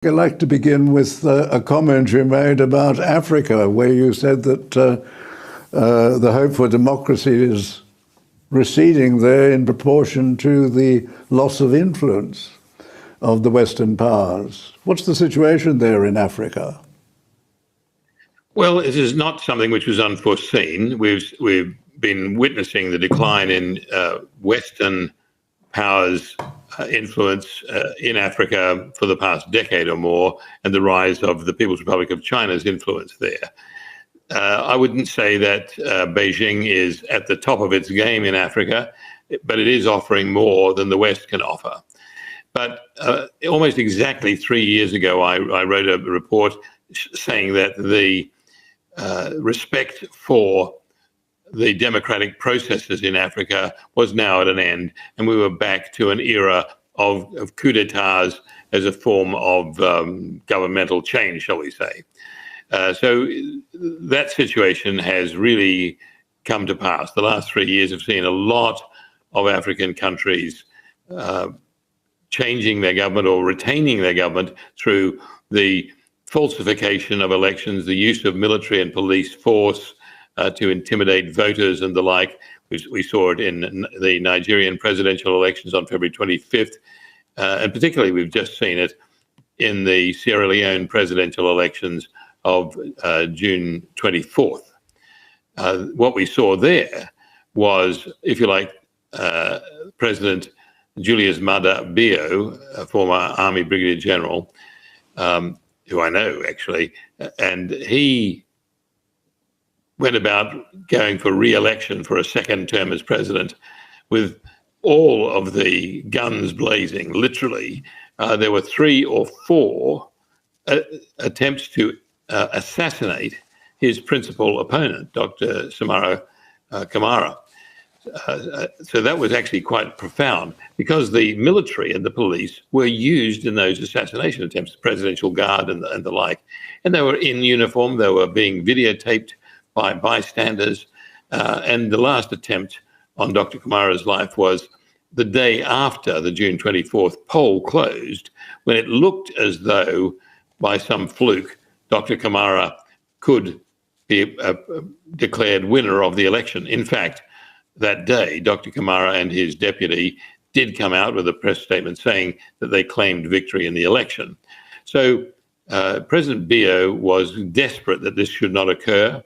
I'd like to begin with a comment you made about Africa, where you said that the hope for democracy is receding there in proportion to the loss of influence of the Western powers. What's the situation there in Africa? Well, it is not something which was unforeseen. We've been witnessing the decline in Western powers' influence in Africa for the past decade or more, and the rise of the People's Republic of China's influence there. I wouldn't say that Beijing is at the top of its game in Africa, but it is offering more than the West can offer. But almost exactly 3 years ago, I wrote a report saying that the respect for the democratic processes in Africa was now at an end, and we were back to an era of coup d'etats as a form of governmental change, shall we say. So that situation has really come to pass. The last 3 years have seen a lot of African countries changing their government or retaining their government through the falsification of elections, the use of military and police force to intimidate voters and the like. We saw it in the Nigerian presidential elections on February 25th, and particularly we've just seen it in the Sierra Leone presidential elections of June 24th. What we saw there was, if you like, President Julius Maada Bio, a former Army Brigadier General, who I know actually, and he went about going for re-election for a second term as president with all of the guns blazing, literally. There were 3 or 4 attempts to assassinate his principal opponent, Dr. Samara Kamara. So that was actually quite profound, because the military and the police were used in those assassination attempts, the Presidential Guard and the like. And they were in uniform, they were being videotaped by bystanders. And the last attempt on Dr. Kamara's life was the day after the June 24th poll closed, when it looked as though, by some fluke, Dr. Kamara could be declared winner of the election. In fact, that day, Dr. Kamara and his deputy did come out with a press statement saying that they claimed victory in the election. So President Bio was desperate that this should not occur.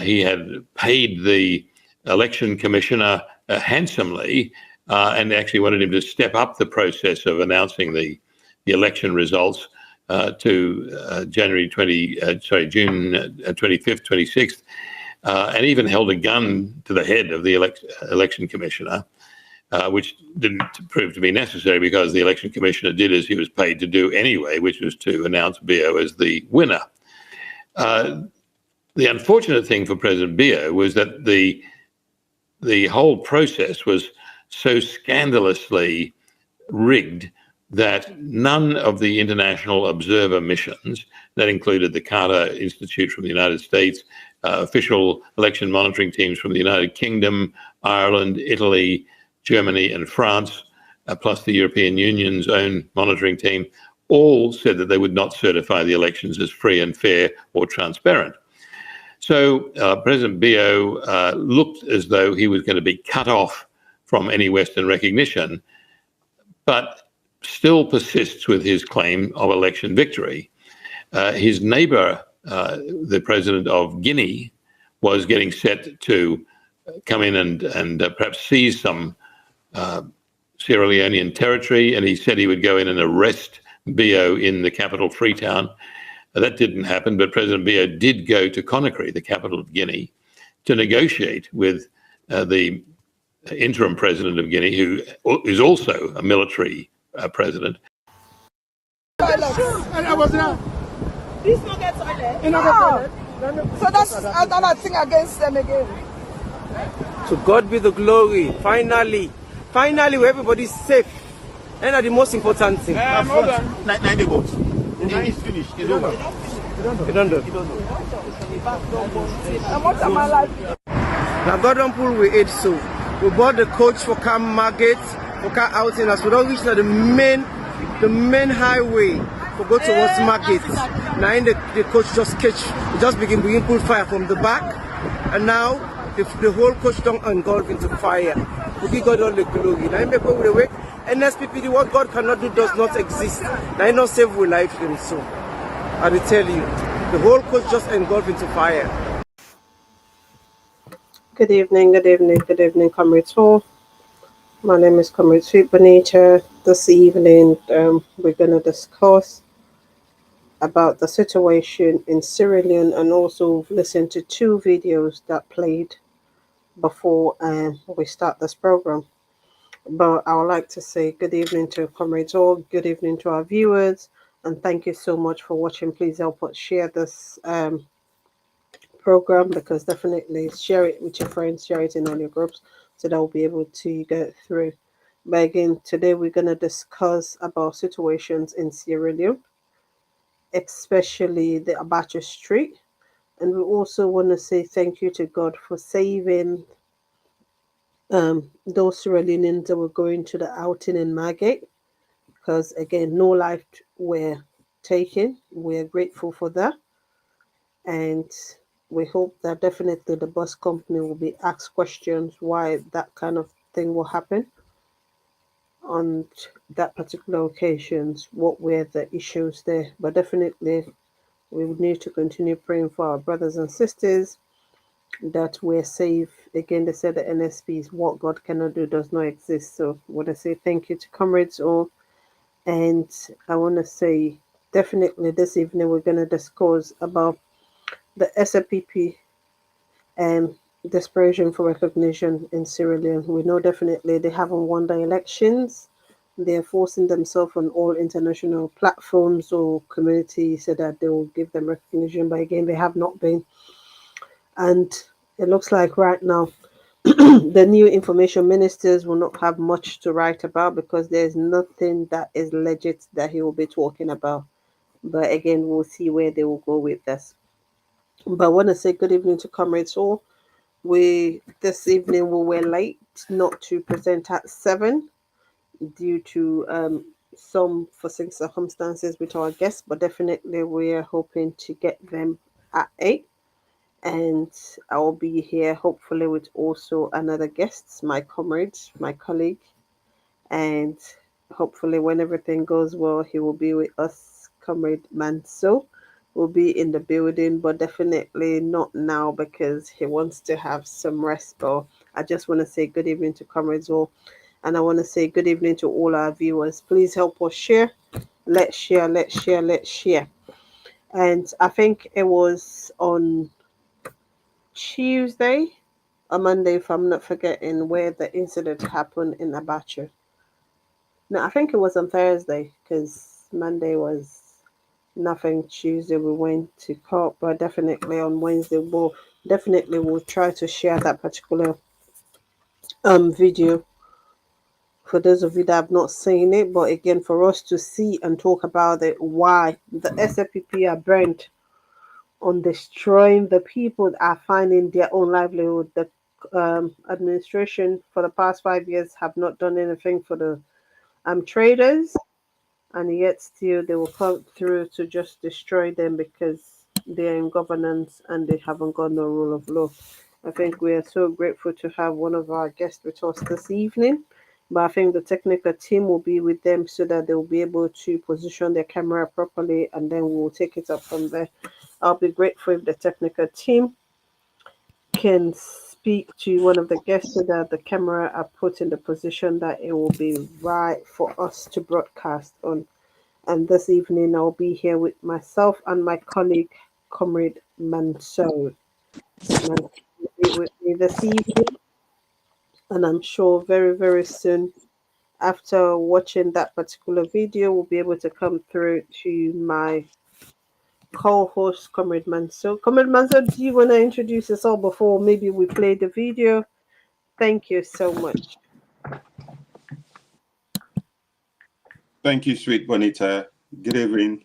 He had paid the election commissioner handsomely and actually wanted him to step up the process of announcing the election results to June 25th, 26th. And even held a gun to the head of the election commissioner, which didn't prove to be necessary, because the election commissioner did as he was paid to do anyway, which was to announce Bio as the winner. The unfortunate thing for President Bio was that the whole process was so scandalously rigged that none of the international observer missions, that included the Carter Institute from the United States, official election monitoring teams from the United Kingdom, Ireland, Italy, Germany, and France, plus the European Union's own monitoring team, all said that they would not certify the elections as free and fair or transparent. So President Bio looked as though he was going to be cut off from any Western recognition, but still persists with his claim of election victory. His neighbor, the president of Guinea, was getting set to come in and perhaps seize some Sierra Leonean territory, and he said he would go in and arrest Bio in the capital, Freetown. That didn't happen, but President Bio did go to Conakry, the capital of Guinea, to negotiate with the interim president of Guinea, who is also a military president. And I was there. Please not get toilet. So that's another thing against them again. To God be the glory. Finally, everybody's safe. And that's the most important thing. Hold on. 90 votes. 9 is finished. It's over. You don't know. And what am I like? Now, God don't pull we ate so. We bought the coach for Cam Market, for car outing as we don't reach the main highway. for go towards market. Now in the coach just begin put fire from the back, and now the whole coach don't engulf into fire. We give God all the glory. Now in the way NSPPD, what God cannot do does not exist. Now I not save with life them so. I will tell you, the whole coach just engulfed into fire. Good evening, comrades all. My name is Comrade Sweet Bonita. This evening, we're going to discuss about the situation in Sierra Leone and also listen to two videos that played before we start this program. But I would like to say good evening to comrades all, good evening to our viewers, and thank you so much for watching. Please help us share this program, because definitely share it with your friends, share it in all your groups so they'll be able to get through. But again, today we're going to discuss about situations in Sierra Leone, especially the Abacha Street. And we also want to say thank you to God for saving those Sierra Leoneans that were going to the outing in Margate, because again, no life were taken. We're grateful for that. And we hope that definitely the bus company will be asked questions why that kind of thing will happen on that particular occasions, what were the issues there. But definitely we would need to continue praying for our brothers and sisters that we're safe. Again, they said the NSPs, what God cannot do does not exist. So I want to say thank you to comrades all. And I want to say definitely this evening we're going to discuss about the Slpp and desperation for recognition in Sierra Leone. We know definitely they haven't won the elections. They're forcing themselves on all international platforms or communities so that they will give them recognition. But again, they have not been. And it looks like right now the new information ministers will not have much to write about, because there's nothing that is legit that he will be talking about. But again, we'll see where they will go with this. But I want to say good evening to comrades all. This evening we were late not to present at 7 due to some foreseen circumstances with our guests, but definitely we are hoping to get them at 8. And I will be here hopefully with also another guest, my comrade, my colleague, and hopefully when everything goes well, he will be with us. Comrade Manso will be in the building, but definitely not now because he wants to have some rest. But I just want to say good evening to comrades all, and I want to say good evening to all our viewers. Please help us share. Let's share, let's share, let's share. And I think it was on Tuesday or Monday, if I'm not forgetting, where the incident happened in Abacha. No, I think it was on Thursday, because Monday was nothing. Tuesday we went to court, but definitely on Wednesday we'll try to share that particular video for those of you that have not seen it. But again, for us to see and talk about it, why the Slpp are bent on destroying the people that are finding their own livelihood. The administration for the past 5 years have not done anything for the traders, and yet still they will come through to just destroy them because they're in governance and they haven't got no rule of law. I think we are so grateful to have one of our guests with us this evening, but I think the technical team will be with them so that they will be able to position their camera properly, and then we will take it up from there. I'll be grateful if the technical team can speak to one of the guests so that the camera are put in the position that it will be right for us to broadcast on. And this evening I'll be here with myself and my colleague, Comrade Mansour. Mansour will be with me this evening, and I'm sure very, very soon after watching that particular video, we'll be able to come through to my co-host, Comrade Mansour. Comrade Mansour, do you want to introduce yourself before maybe we play the video? Thank you so much. Thank you, Sweet Bonita. Good evening,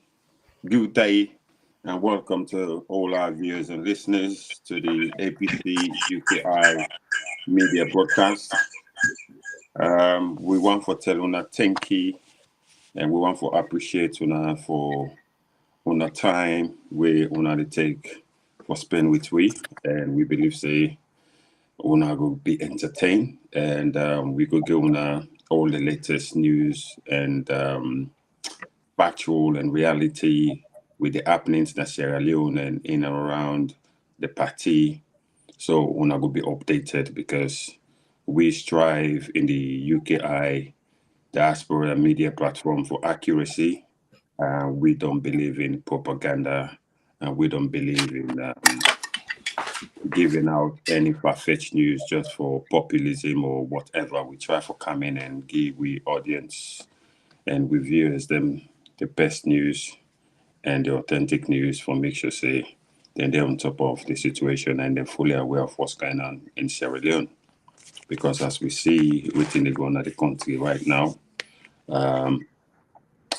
good day, and welcome to all our viewers and listeners to the APC UKI media broadcast. We want for Teluna Tenki And we want to appreciate una for una time we una to take for spend with we, and we believe say una will be entertained, and we could give una all the latest news and factual and reality with the happenings in Sierra Leone and in and around the party. So una will be updated because we strive in the UKI diaspora media platform for accuracy. We don't believe in propaganda, and we don't believe in giving out any far-fetched news just for populism or whatever. We try to come in and give we audience and we viewers them the best news and the authentic news for make sure say then they're on top of the situation and they're fully aware of what's going on in Sierra Leone. Because as we see within the going of the country right now,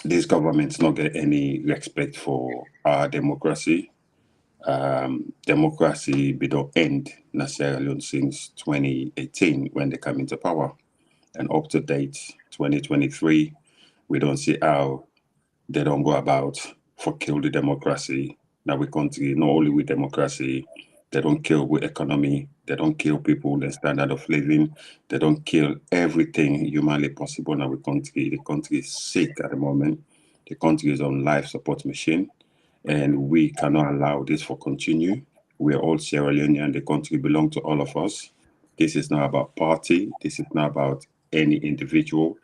this government's not get any respect for our democracy. Democracy be don't end in Sierra Leone since 2018 when they come into power. And up to date, 2023, we don't see how they don't go about for kill the democracy. Now we country, not only with democracy, they don't kill with economy, they don't kill people, the standard of living, they don't kill everything humanly possible now we country. The country is sick at the moment. The country is on life support machine, and we cannot allow this for continue. We are all Sierra Leonean, the country belongs to all of us. This is not about party, this is not about any individual.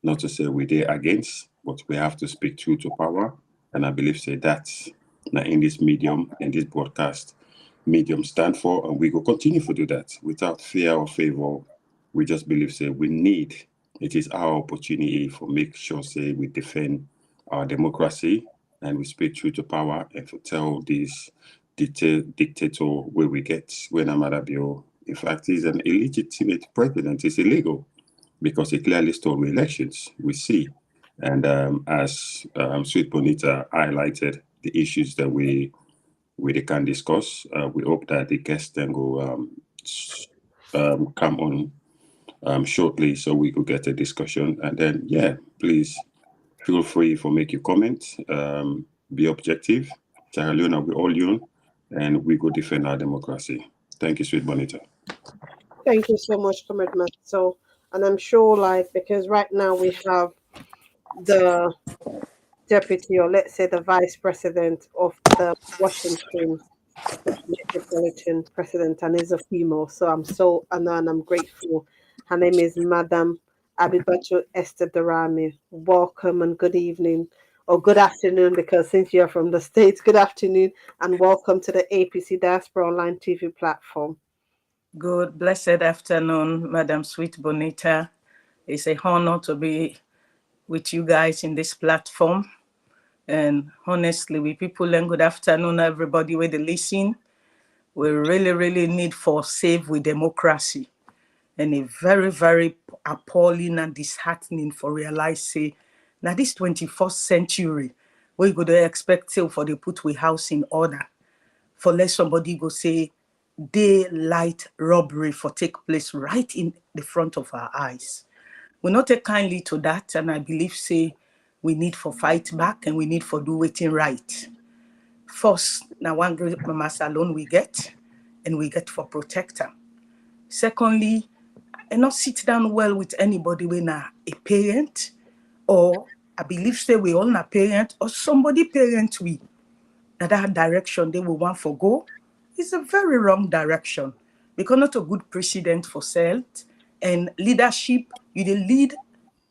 Not to say we're there against, but we have to speak truth to power. And I believe say that's now in this medium, in this broadcast, medium stand for, and we will continue to do that without fear or favor. We just believe say we need, it is our opportunity for make sure say we defend our democracy and we speak truth to power and to tell this dictator where we get when Amadabio, in fact, he's an illegitimate president, it's illegal because he clearly stole elections, we see. And as Sweet Bonita highlighted, the issues that we can discuss, we hope that the guests then will come on shortly so we could get a discussion. And then, yeah, please feel free for make your comments, be objective. Sierra Leone, we all you, and we go defend our democracy. Thank you, Sweet Bonita. Thank you so much, Comrade Matt. So, and I'm sure, like, because right now we have the deputy, or let's say the vice president of the Washington Metropolitan President, and is a female. So I'm so honored and I'm grateful. Her name is Madam Abibatu Esther Darami. Welcome and good evening, or good afternoon, because since you're from the States, good afternoon and welcome to the APC Diaspora Online TV platform. Good, blessed afternoon, Madam Sweet Bonita. It's a honor to be with you guys in this platform. And honestly, we people and good afternoon, everybody with the listen. We really need for save with democracy. And a very, very appalling and disheartening for realize say, now this 21st century, we go to expect till for the put we house in order. For let somebody go say, daylight robbery for take place right in the front of our eyes. We not take kindly to that, and I believe say we need for fight back and we need for do waiting right. First, now one great mama salon we get, and we get for protector. Secondly, and not sit down well with anybody when a parent, or I believe say we all a parent or somebody parent we. That direction they will want for go. It's a very wrong direction because not a good precedent for self and leadership. You lead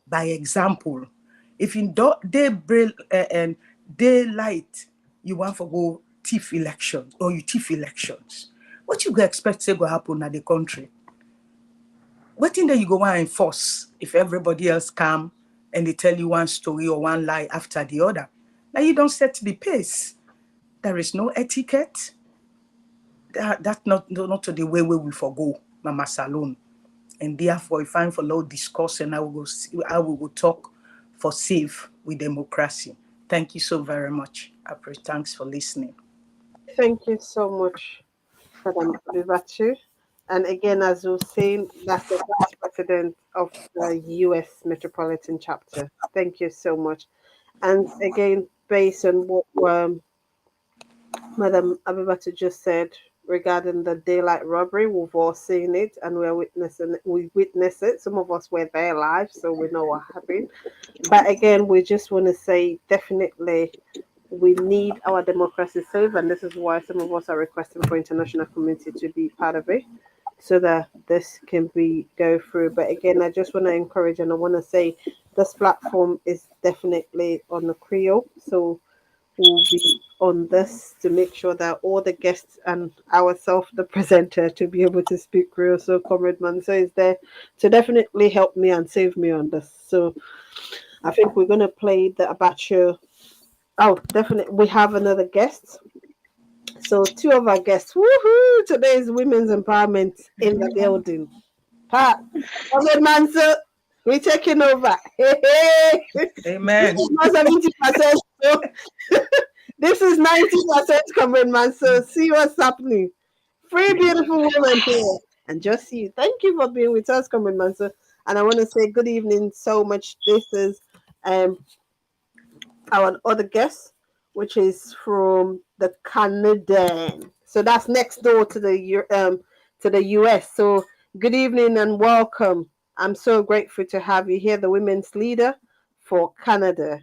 by example. If in and daylight you want to go thief elections or you thief elections, what you go expect to go happen at the country? What thing that you go want to enforce if everybody else come and they tell you one story or one lie after the other? Now you don't set the pace. There is no etiquette. That's not to the way we forgo Mama Salon. And therefore, if I'm for low discourse and I will go talk for safe with democracy. Thank you so very much. I pray thanks for listening. Thank you so much, Madam Abibatu. And again, as we were saying, that's the vice president of the U.S. Metropolitan Chapter. Thank you so much. And again, based on what Madam Abibatu just said regarding the daylight robbery, we've all seen it and we're witnessing it. We witnessed it. Some of us were there live, so we know what happened. But again, we just want to say definitely we need our democracy saved, and this is why some of us are requesting for international community to be part of it so that this can be go through. But again, I just want to encourage and I want to say this platform is definitely on the Creole, so we'll be on this to make sure that all the guests and ourselves, the presenter, to be able to speak Creole. So Comrade Manso is there to definitely help me and save me on this. So I think we're going to play the Abacho. Oh, definitely. We have another guest. So two of our guests. Woohoo! Today is Women's Empowerment in the building. Pat, Comrade Manso, we're taking over. Hey, hey. Amen. This is not 70%. So this is 90%, Comrade Manso. See what's happening. Three beautiful women here. And just you. Thank you for being with us, Comrade Manso. And I want to say good evening so much. This is our other guest, which is from the Canadian. So that's next door to the US. So good evening and welcome. I'm so grateful to have you here, the women's leader for Canada.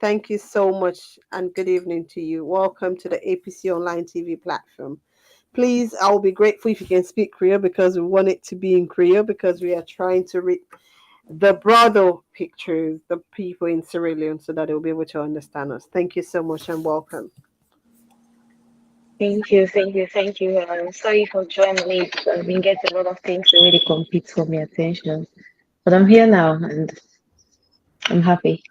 Thank you so much and good evening to you. Welcome to the APC Online TV platform. Please, I'll be grateful if you can speak Creole because we want it to be in Creole because we are trying to read the broader picture, the people in Sierra Leone, so that they'll be able to understand us. Thank you so much and welcome. Thank you, thank you, thank you. I'm sorry for joining late. I've been getting a lot of things to really compete for my attention. But I'm here now and I'm happy.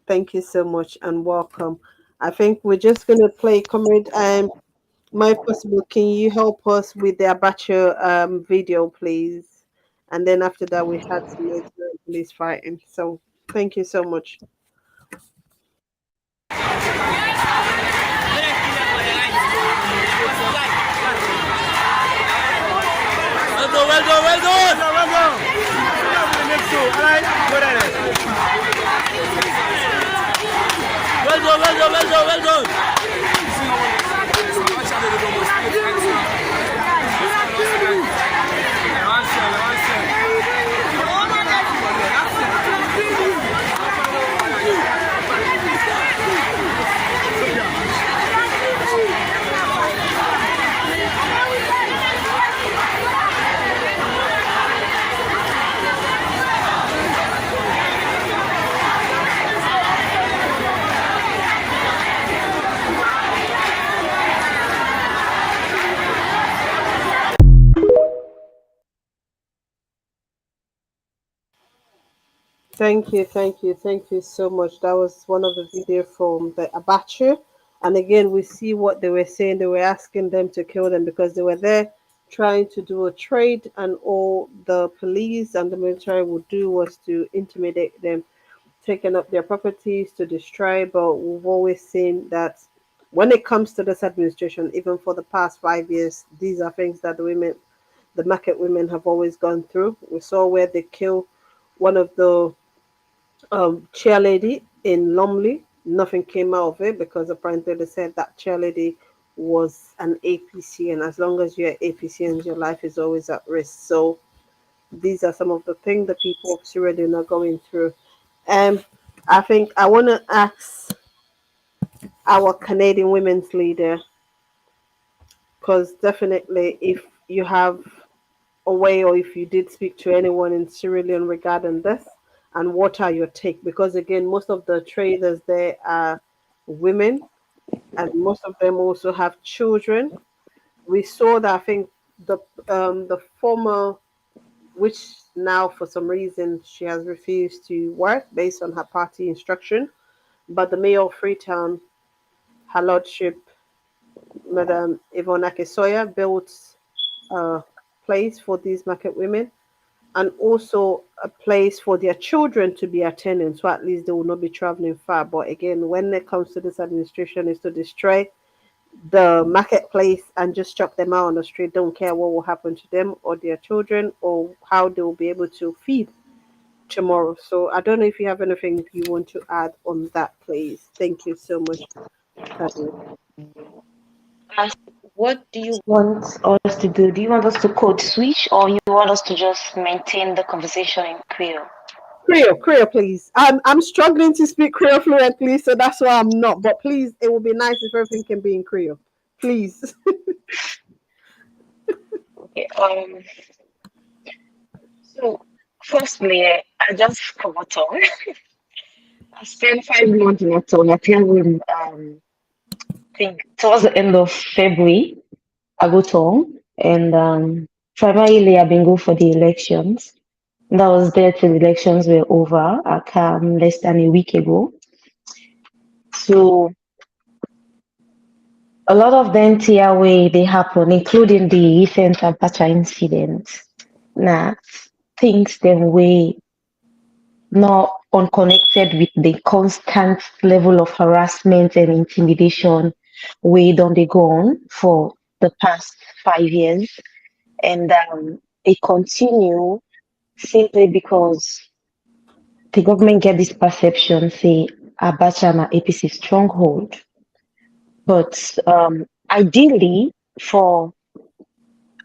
Thank you so much and welcome. I think we're just going to play Comrade My Possible. Can you help us with the Abacho video, please? And then after that, we had some Nigerian police fighting. So thank you so much. Well done. Thank you so much. That was one of the video from the Abachu. And again, we see what they were saying. They were asking them to kill them because they were there trying to do a trade, and all the police and the military would do was to intimidate them, taking up their properties to destroy. But we've always seen that when it comes to this administration, even for the past 5 years, these are things that the market women have always gone through. We saw where they killed one of the chairlady in Lumley. Nothing came out of it because apparently they said that chairlady was an APC, and as long as you're APC, and your life is always at risk. So these are some of the things the people of Sierra Leone are going through. I think I want to ask our Canadian women's leader, because definitely if you have a way or if you did speak to anyone in Sierra Leone regarding this, and what are your take? Because again, most of the traders there are women, and most of them also have children. We saw that I think the former, which now for some reason she has refused to work based on her party instruction, but the mayor of Freetown, Her Lordship, Madam Yvonne Akesoya, built a place for these market women, and also a place for their children to be attending, so at least they will not be traveling far. But again, when it comes to this administration, is to destroy the market place and just chuck them out on the street, don't care what will happen to them or their children or how they will be able to feed tomorrow. So I don't know if you have anything you want to add on that, please. Thank you so much, Tanya. What do you want us to do? Do you want us to code switch or you want us to just maintain the conversation in Creole? Creole, please. I'm struggling to speak Creole fluently, so that's why I'm not. But please, it would be nice if everything can be in Creole. Please. Okay. So firstly, I just covered on. I spent 5 months in Ottawa. I think towards the end of February, I go to home, and primarily I've been going for the elections. That was there till the elections were over. I came less than a week ago. So a lot of the NTR way they happen, including the recent Abacha incident. Now, things them way not unconnected with the constant level of harassment and intimidation we don't they go on for the past 5 years. And it continue simply because the government get this perception, say Abacha na APC stronghold. But ideally, for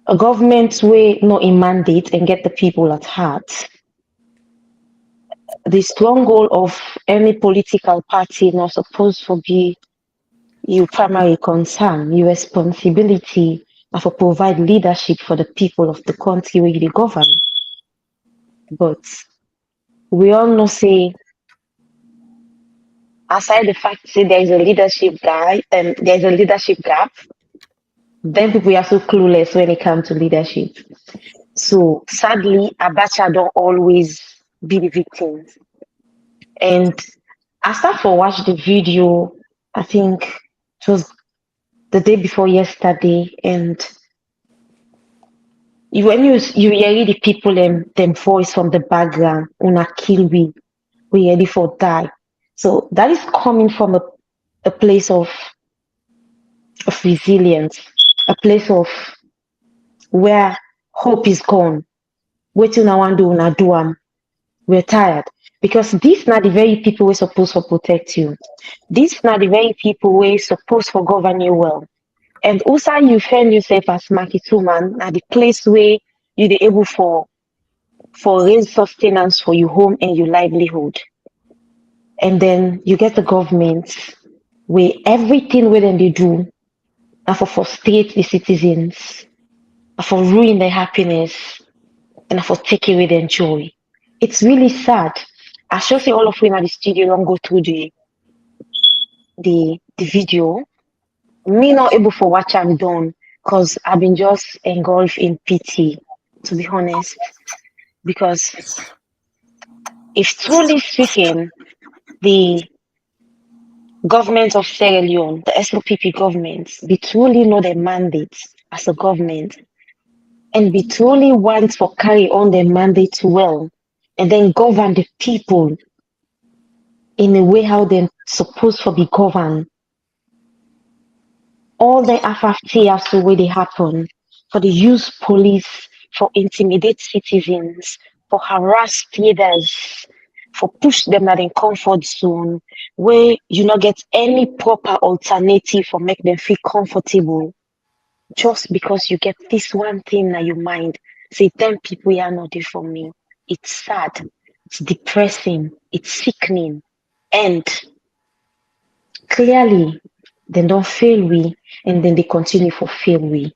a government way not in mandate and get the people at heart, the strong goal of any political party not supposed to be your primary concern, your responsibility to provide leadership for the people of the country where you govern. But we all know, say, aside the fact say there is a leadership guy and there's a leadership gap, then people are so clueless when it comes to leadership. So sadly, Abacha don't always be the victims. And I started to watch the video, I think it was the day before yesterday, and when you hear the people them voice from the background, una kill we ready for die. So that is coming from a place of resilience, a place of where hope is gone. Waiting I want do una do we're tired. Because these not the very people we're supposed to protect you. These not the very people we're supposed to govern you well. And also you find yourself as market woman at the place where you're able for raise sustenance for your home and your livelihood. And then you get the government where everything where they do and for frustrate the citizens, and for ruin their happiness, and for take away their joy. It's really sad. I should say all of you in the studio don't go through the video. Me not able for what I've done because I've been just engulfed in pity, to be honest. Because if truly speaking, the government of Sierra Leone, the Slpp government, they truly know their mandate as a government and they truly want to carry on their mandate well and then govern the people in a way how they're supposed to be governed. All the FFT the way they happen, for the use police, for intimidate citizens, for harass leaders, for push them at in comfort zone, where you not get any proper alternative for make them feel comfortable, just because you get this one thing in your mind. Say 10 people are not there for me. It's sad, it's depressing, it's sickening, and clearly they don't fail we and then they continue for fail we.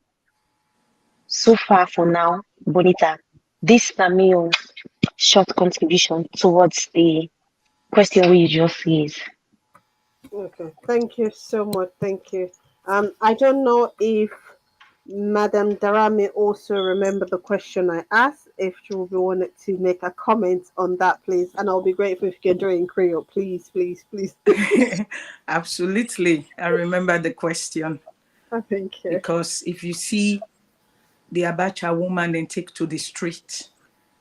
So far for now, Bonita, this is my own short contribution towards the question we just raised. Okay, thank you so much. Thank you. I don't know if Madam Darami also remember the question I asked, if she will be wanted to make a comment on that, please. And I'll be grateful if you can do it in Creole, please, please, please. Absolutely. I remember the question. Thank you. Because if you see the Abacha woman then take to the street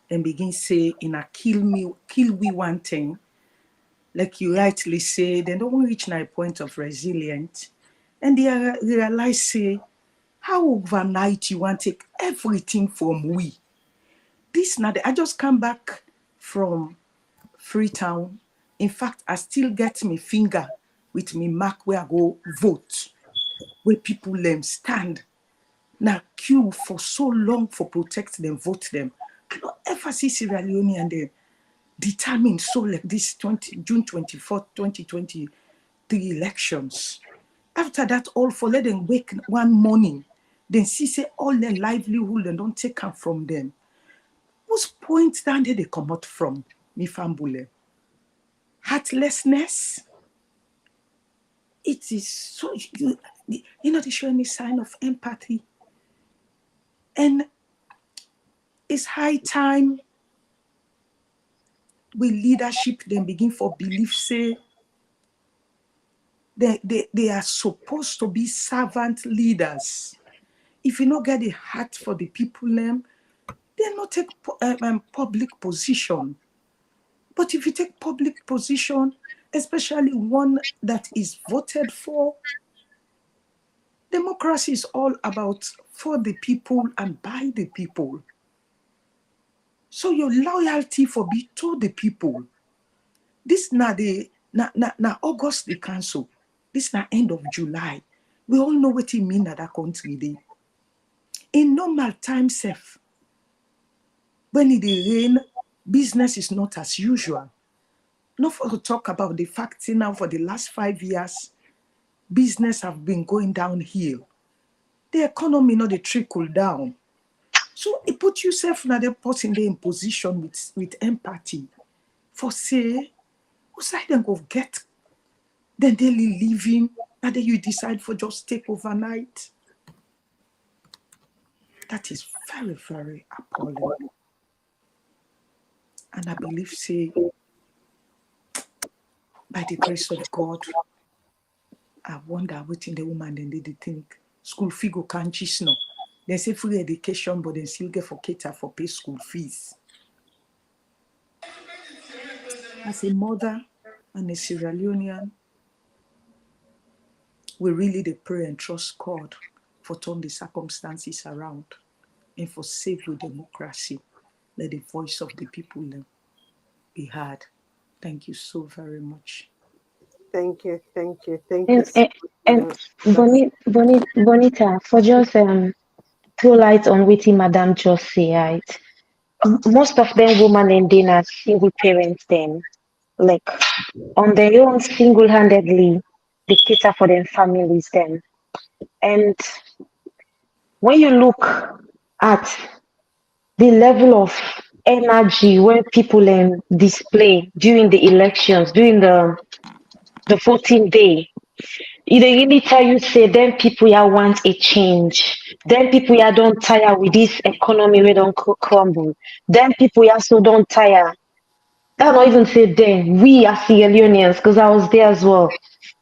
and begin say in a kill we one thing, like you rightly say, they don't reach a point of resilience. And they realize say How overnight you want to take everything from we? This now, I just come back from Freetown. In fact, I still get my finger with me mark where I go vote, where people stand. Now queue for so long for protect them, vote them. I don't ever see Sierra Leone and they determined so like this June 24th, 2023 elections. After that, all for let them wake one morning, then see say all their livelihood and don't take them from them. Whose point down there they come out from? Me fambule. Heartlessness. It is so you know they show any sign of empathy. And it's high time with leadership then begin for belief say they are supposed to be servant leaders. If you not get a heart for the people, they not take public position. But if you take public position, especially one that is voted for, democracy is all about for the people and by the people. So your loyalty for be to the people. This now August the council. This now end of July. We all know what it mean that country dey. In normal time, safe. When it rain, business is not as usual. Not for to talk about the fact now for the last 5 years, business have been going downhill. The economy not the trickle down. So it put yourself now the person in position with empathy. For say, who's like them go get the daily living, and then you decide for just take overnight. That is very, very appalling. And I believe, say, by the grace of God, I wonder what in the woman then they think school fee go can't just no. They say free education, but they still get for cater for pay school fees. As a mother and a Sierra Leonean, we really dey pray and trust God for turn the circumstances around and for save with democracy. Let the voice of the people be heard. Thank you so very much. Thank you. And Bonita, for just throw light on what Madam just say, right? Most of them women and then are single parents then, like on their own single-handedly, they cater for their families then. And when you look at the level of energy where people display during the elections, during the 14th day, it really tell you say then people here want a change. Then people here don't tire with this economy we don't crumble. Then people here so don't tire. I don't even say then, we as Sierra Leoneans, because I was there as well.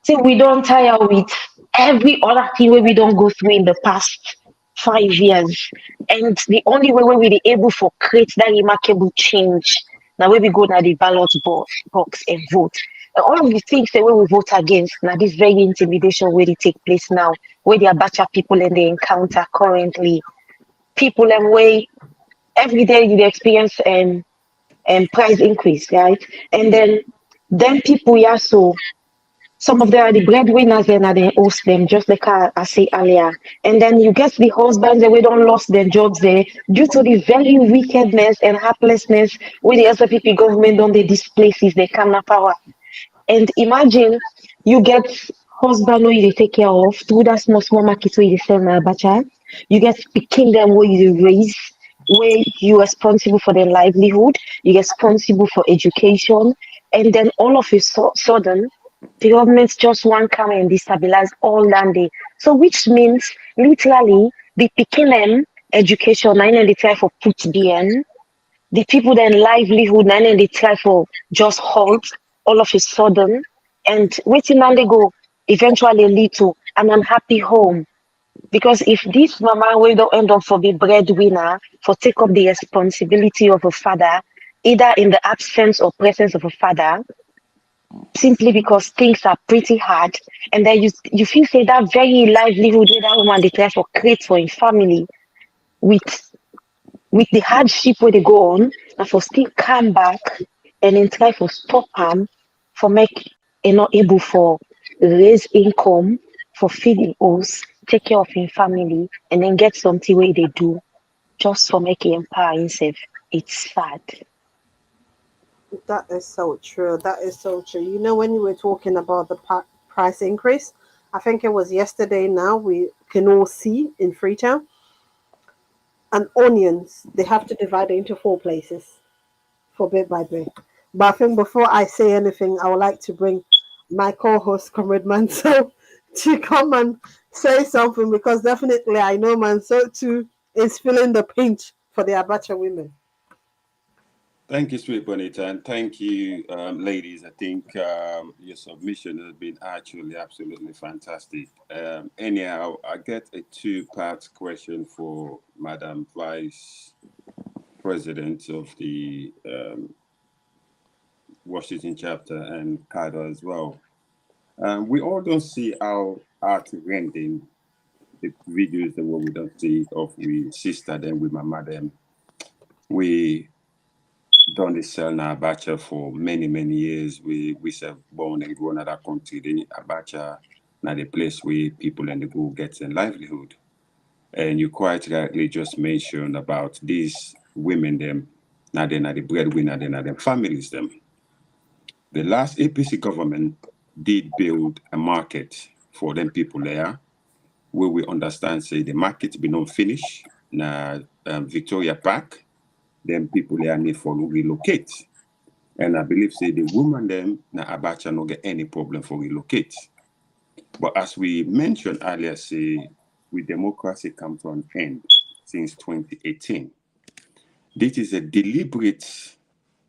See, we don't tire with every other thing where we don't go through in the past 5 years. And the only way where we be able to create that remarkable change, now where we go now the ballot box and vote. And all of the things that we vote against, now this very intimidation where it take place now, where the Abacha people and they encounter currently, people and way every day they experience price increase, right? And then people also, some of them are the breadwinners and they host them, just like I said earlier. And then you get the husbands that we don't lost their jobs there due to the very wickedness and helplessness where the SLPP government don't they displaces their camera power. And imagine you get husband who you take care of through that small market where you sell my bacha. You get picking them where you raise, where you're responsible for their livelihood, you're responsible for education, and then all of a sudden, the government just want come and destabilize all land day. So which means literally the picking them education, and then they try for put BN, the people then livelihood, and then they try for just halt all of a sudden, and waiting and they go eventually lead to an unhappy home. Because if this mama will don't end up for the breadwinner, for take up the responsibility of a father, either in the absence or presence of a father, simply because things are pretty hard. And then you feel say that very livelihood where that woman they try for create for his family with the hardship where they go on, and for still come back and then try for stop him for make not able for raise income for feeding us, take care of his family, and then get something where they do just for making empower himself. It's sad. That is so true. That is so true. You know, when you were talking about the price increase, I think it was yesterday now, we can all see in Freetown, and onions, they have to divide it into 4 places for bit by bit. But I think before I say anything, I would like to bring my co-host, Comrade Manso, to come and say something, because definitely I know Manso too is feeling the pinch for the Abacha women. Thank you, Sweet Bonita, and thank you, ladies. I think your submission has been actually absolutely fantastic. Anyhow, I get a two-part question for Madam Vice President of the Washington chapter and CADA as well. We all don't see how art rending the videos that we don't see of we sister them, with mama them. We done the sell now Abacha for many, many years. We have born and grown at that country. The Abacha now the place where people and the go get a livelihood. And you quite rightly just mentioned about these women them, now they're not the breadwinner, they're not them families them. The last APC government did build a market for them people there, where we understand say the market be not finished. Now Victoria Park, then people there need for relocate. And I believe say the woman them na Abacha no get any problem for relocate. But as we mentioned earlier, say with democracy come to an end since 2018. This is a deliberate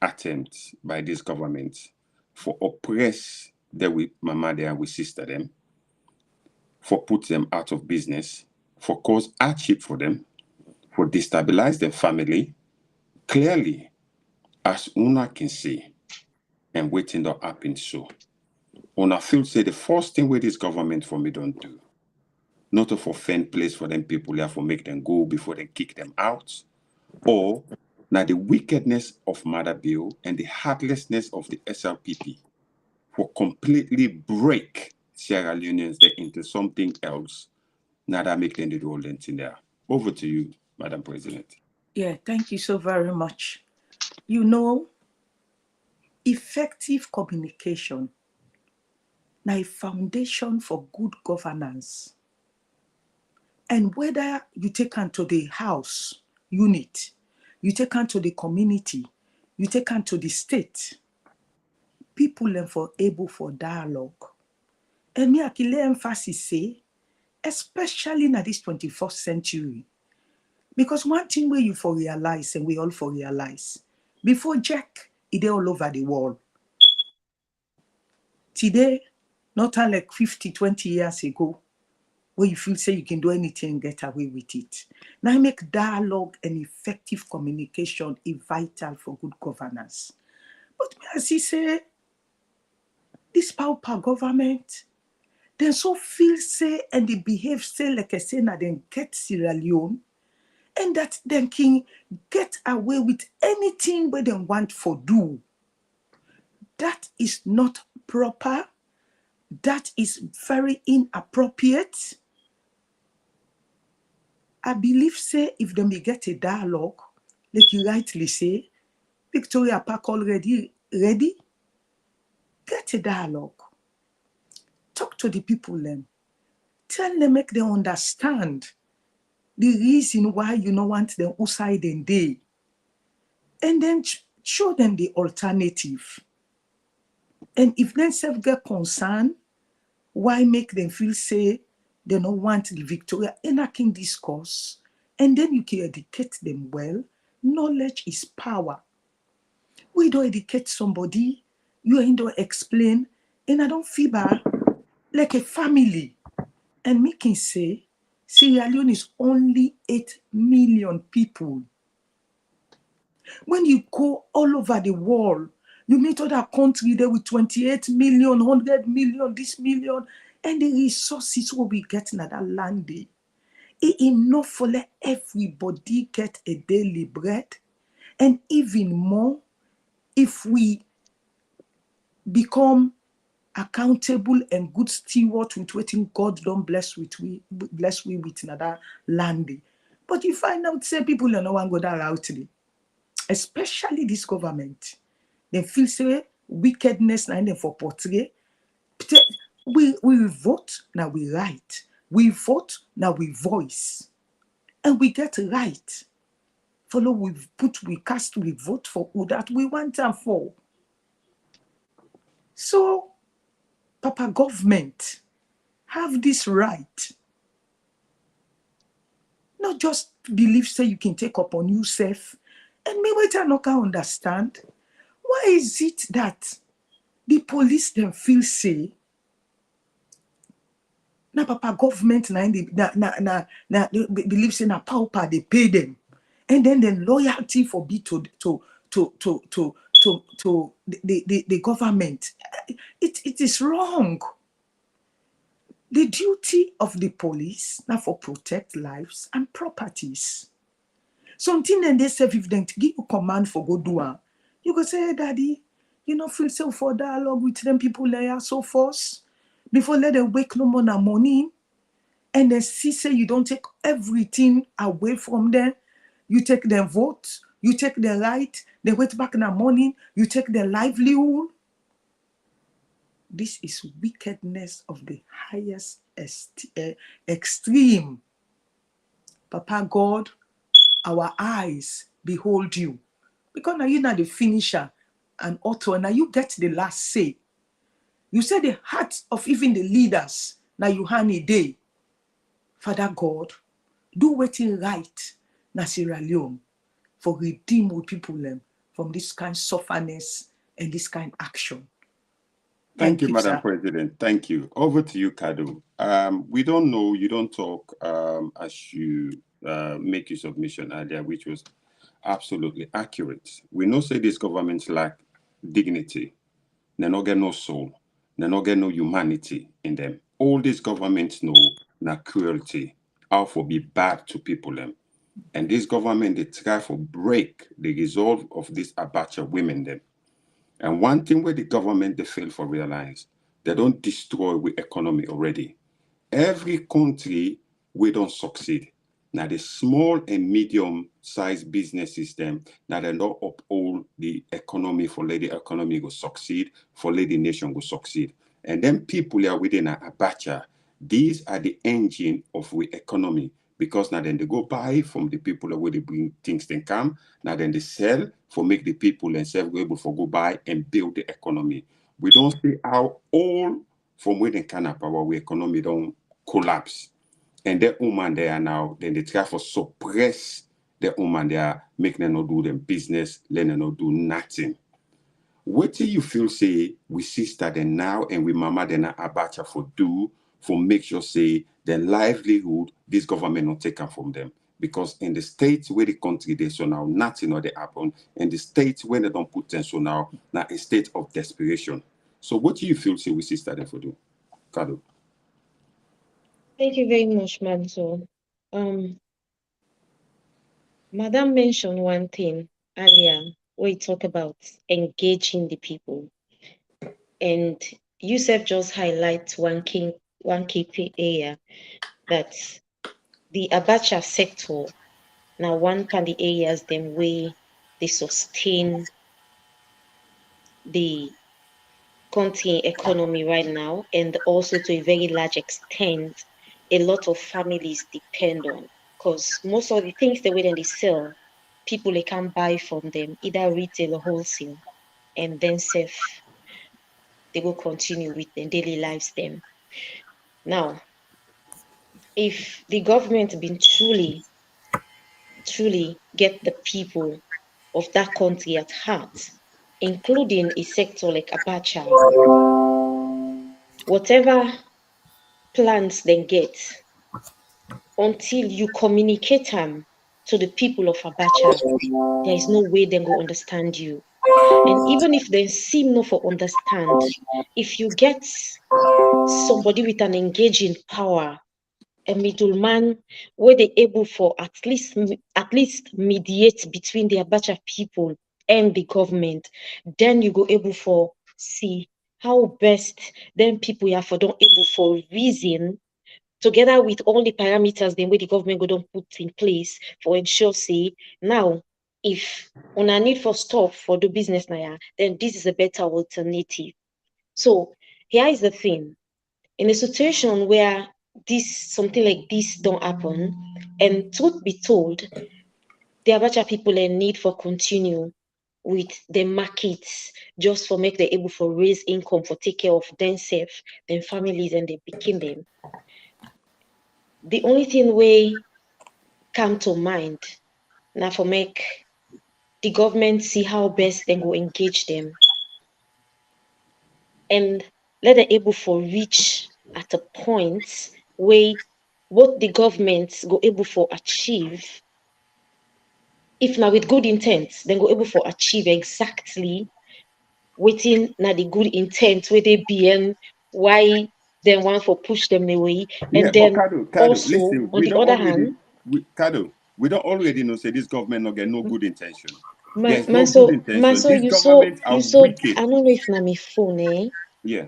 attempt by this government for oppress them with mama there and with sister them, for put them out of business, for cause hardship for them, for destabilize their family. Clearly, as Una can see, and waiting to happen so. Una feel say the first thing with this government for me don't do, not to for fend place for them people there for make them go before they kick them out, or now the wickedness of Mother Bill and the heartlessness of the SLPP for completely break Sierra Leoneans there into something else. Now that make them do all that in there. Over to you, Madam President. Yeah, thank you so very much. You know, effective communication now a foundation for good governance. And whether you take onto the house unit, you take onto the community, you take onto the state, people are for able for dialogue. And me akile emphasis say, especially in this 21st century, because one thing where you for realize, and we all for realize, before Jack, it all over the world. Today, not unlike 50, 20 years ago, where you feel say you can do anything and get away with it. Now make dialogue and effective communication a vital for good governance. But as he say, this power government, they so feel say and they behave say like I say now then get Sierra Leone, and that they can get away with anything where they want for do. That is not proper. That is very inappropriate. I believe say if they may get a dialogue, like you rightly say, Victoria Park already ready, get a dialogue. Talk to the people then. Tell them, make them understand the reason why you don't want them outside and day. And then show them the alternative. And if they self get concerned, why make them feel say they don't want the Victoria enacting discourse, and then you can educate them well. Knowledge is power. We don't educate somebody, you ain't don't explain, and I don't feel bad like a family. And me can say, Sierra Leone is only 8 million people. When you go all over the world, You meet other country there with 28 million, 100 million, this million, and the resources what we get in that land there. It enough for let everybody get a daily bread, and even more if we become accountable and good steward with what God don't bless we with another land. But you find out say people don't want to go that route, especially this government. They feel say wickedness and then for portray. We vote, now we write. We vote, now we voice. And we get right. Follow, we cast, we vote for who that we want them for. So, Papa government have this right. Not just believe say you can take upon yourself. And maybe I not can understand. Why is it that the police them feel say na Papa government believe say na pauper they pay them, and then the loyalty for be to the government. It is wrong. The duty of the police now for protect lives and properties. Something and they say if they give you command for go do am, you go say, hey, Daddy, you know, feel so for dialogue with them people there so force before let them wake no more na money, and then see say you don't take everything away from them. You take their vote, you take their right, they wait back in the morning, you take their livelihood. This is wickedness of the highest extreme. Papa God, our eyes behold you. Because now you're not the finisher and author, now you get the last say. You say the heart of even the leaders, now you hand a day. Father God, do waiting right, na Sierra Leone, for redeem with people from this kind of sufferness and this kind of action. Thank you, Madam President. Thank you. Over to you, Kadu. We don't know, you don't talk as you make your submission earlier, which was absolutely accurate. We know say these governments lack dignity. They not get no soul. They not get no humanity in them. All these governments know na cruelty, how for be bad to people them. And this government, they try for break the resolve of this Abacha women them. And one thing where the government, they fail for realize, they don't destroy the economy already. Every country, we don't succeed. Now the small and medium-sized business system, now they don't uphold the economy for let the economy go succeed, for let the nation go succeed. And then people are within Abacha. These are the engine of the economy. Because now then they go buy from the people where they bring things they come. Now then they sell for make the people themselves able for go buy and build the economy. We don't see how all from where they can our economy don't collapse. And the woman there now, then they try for suppress the woman there, make them not do them business, let them not do nothing. What do you feel say we sister then now and we mama then Abacha for do for make sure say their livelihood this government not taken from them? Because in the states where the country they so now nothing or they happen, in the states where they don't put them so now a state of desperation. So what do you feel say we sister then for do? Kado. Thank you very much, Manso. Madam mentioned one thing earlier where you talk about engaging the people. And Yusuf just highlights one key area that the Abacha sector now one can the areas them way they sustain the country economy right now, and also to a very large extent a lot of families depend on, because most of the things the way they sell, people they can buy from them either retail or wholesale, and then they will continue with their daily lives them. Now, if the government been truly get the people of that country at heart, including a sector like Abacha, whatever plans they get, until you communicate them to the people of Abacha, there is no way they will understand you. And even if they seem not for understand, if you get somebody with an engaging power, a middleman, where they able for at least mediate between the Abacha people and the government, then you go able for see how best then people are for don't able for reason together with all the parameters then where the government go don't put in place for ensure say now if on a need for stuff for the business now, then this is a better alternative. So here is the thing. In a situation where something like this don't happen, and truth be told, the Abacha people in need for continue with the markets just for make them able for raise income for take care of themselves, their families, and they picking them. The only thing we come to mind now for make the government see how best they go engage them and let them able for reach at a point where what the government go able for achieve, if now with good intent, then go able for achieve exactly waiting na the good intent where they be and why then want for push them away. Yeah, And but then Kado, also listen, on the other hand, we don't already know say this government not get no good intention. man, There's man no good so intention. This you government are I wicked. don't know if na my phone, eh? Yeah.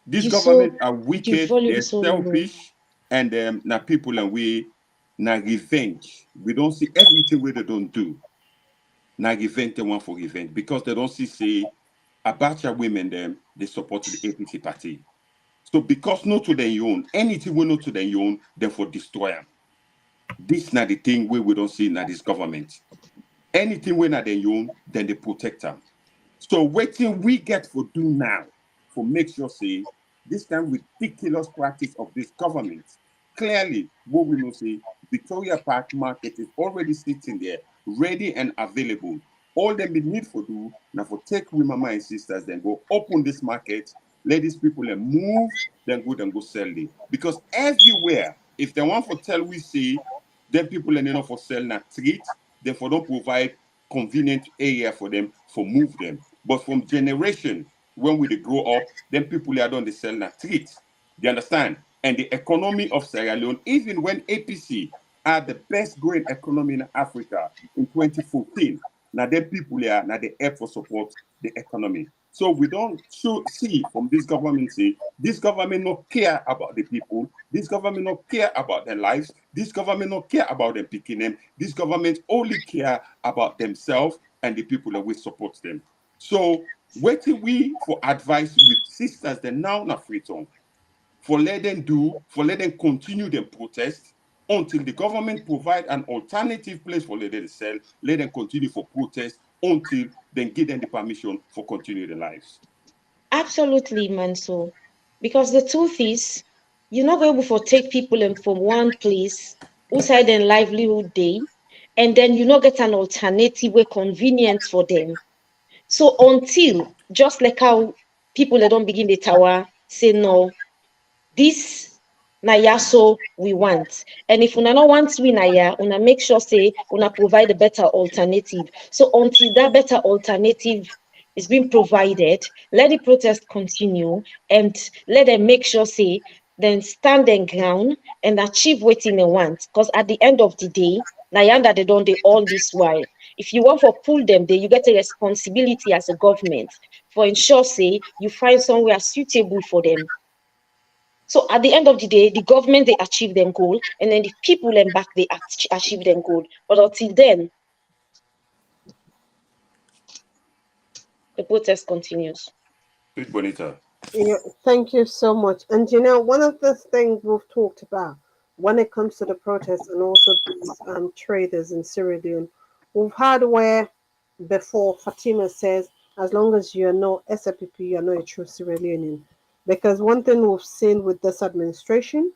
This You saw government are the wicked, volume they're so low. selfish, and now people and we now revenge. We don't see everything where they don't do. Now revenge they want for revenge because they don't see say Abacha women them they support the APC party. So because no to their own, anything we know to their own, then for destroy them. This not the thing we don't see in this government. Anything we not their own, then they protect them. So waiting we get for do now for make sure say this kind of ridiculous practice of this government. Clearly, what we know say Victoria Park Market is already sitting there, ready and available. All them we need for do now for take with mama and sisters, then go open this market, let these people then move, then go sell it. Because everywhere, if they want for tell we see, then people and enough for sell na treat, then for don't provide convenient area for them for move them. But from generation when we they grow up, then people are done they sell na treat. Do you understand? And the economy of Sierra Leone, even when APC are the best growing economy in Africa in 2014, now then people are now they help for support the economy. So we don't see from this government say this government not care about the people, this government not care about their lives, this government not care about them picking them, this government only care about themselves and the people that will support them. So waiting we for advice with sisters that now not free tongue for let them do, for let them continue the protest until the government provide an alternative place for let them sell, let them continue for protest until then give them the permission for continue their lives. Absolutely, Manso. Because the truth is, you're not able to take people in from one place outside their livelihood day, and then you not get an alternative way convenient for them. So until just like how people that don't begin the tower say no, this na ya so we want. And if una no want we na ya, una make sure say una provide a better alternative. So until that better alternative is being provided, let the protest continue and let them make sure say then stand their ground and achieve what they want. Because at the end of the day, na yanda they don't they all this while. If you want for pull them there, you get a responsibility as a government for ensure say you find somewhere suitable for them. So at the end of the day, the government they achieve them goal, and then the people and back they achieve them goal. But until then, the protest continues. Sweet Bonita. Yeah, thank you so much. And you know, one of the things we've talked about when it comes to the protests and also these traders in Sierra Leone, we've had where before Fatima says, as long as you're no SLPP, you're not a true Sierra Leonean. Because one thing we've seen with this administration,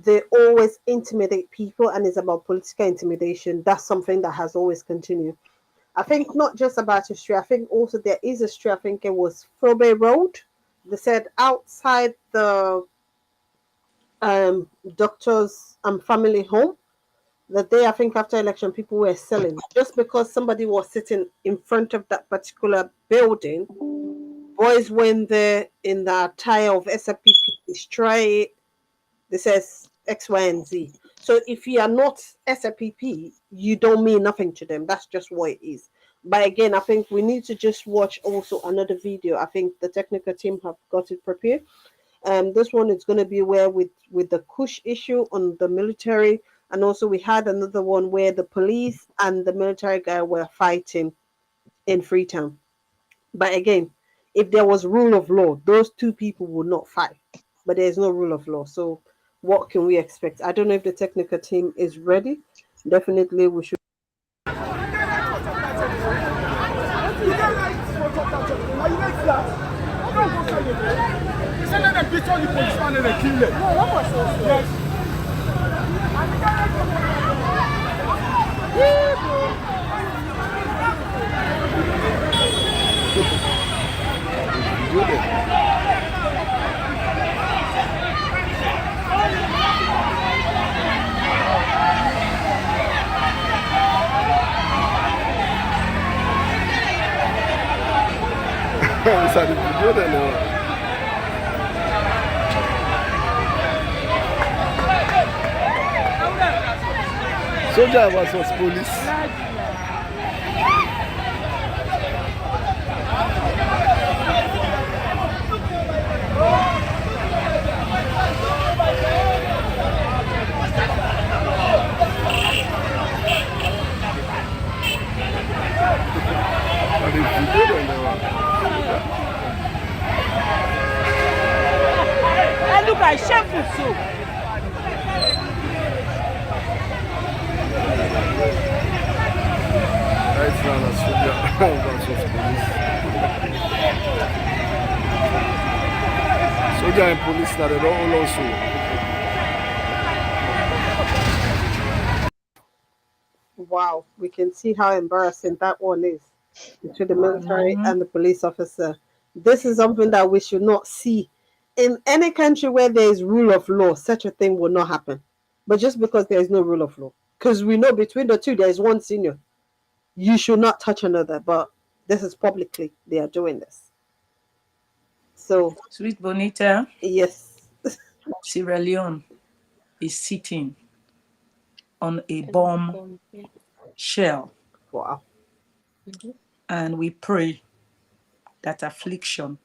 they always intimidate people and it's about political intimidation. That's something that has always continued. I think not just about history, I think also there is a history, I think it was Frobe Road. They said outside the doctor's family home, the day I think after election, people were selling just because somebody was sitting in front of that particular building. Boys went there in the attire of SLPP, destroy it. This says X, Y, and Z. So if you are not SLPP, you don't mean nothing to them. That's just what it is. But again, I think we need to just watch also another video. I think the technical team have got it prepared. This one is going to be where with the Kush issue on the military, and also we had another one where the police and the military guy were fighting in Freetown. But again, if there was rule of law, those two people would not fight. But there's no rule of law. So what can we expect? I don't know if the technical team is ready. Definitely we should. Ça dit vidéo de là. Soldier versus police. Ça dit vidéo de là. Look at shameful so. Right now, that's soldier versus police. Soldier and police that they don't also. Wow, we can see how embarrassing that one is between the military and the police officer. This is something that we should not see in any country where there is rule of law. Such a thing will not happen. But just because there is no rule of law, because we know between the two there is one senior, you should not touch another. But this is publicly they are doing this. So, Sweet Bonita, yes, Sierra Leone is sitting on a bomb shell. wow. And we pray that affliction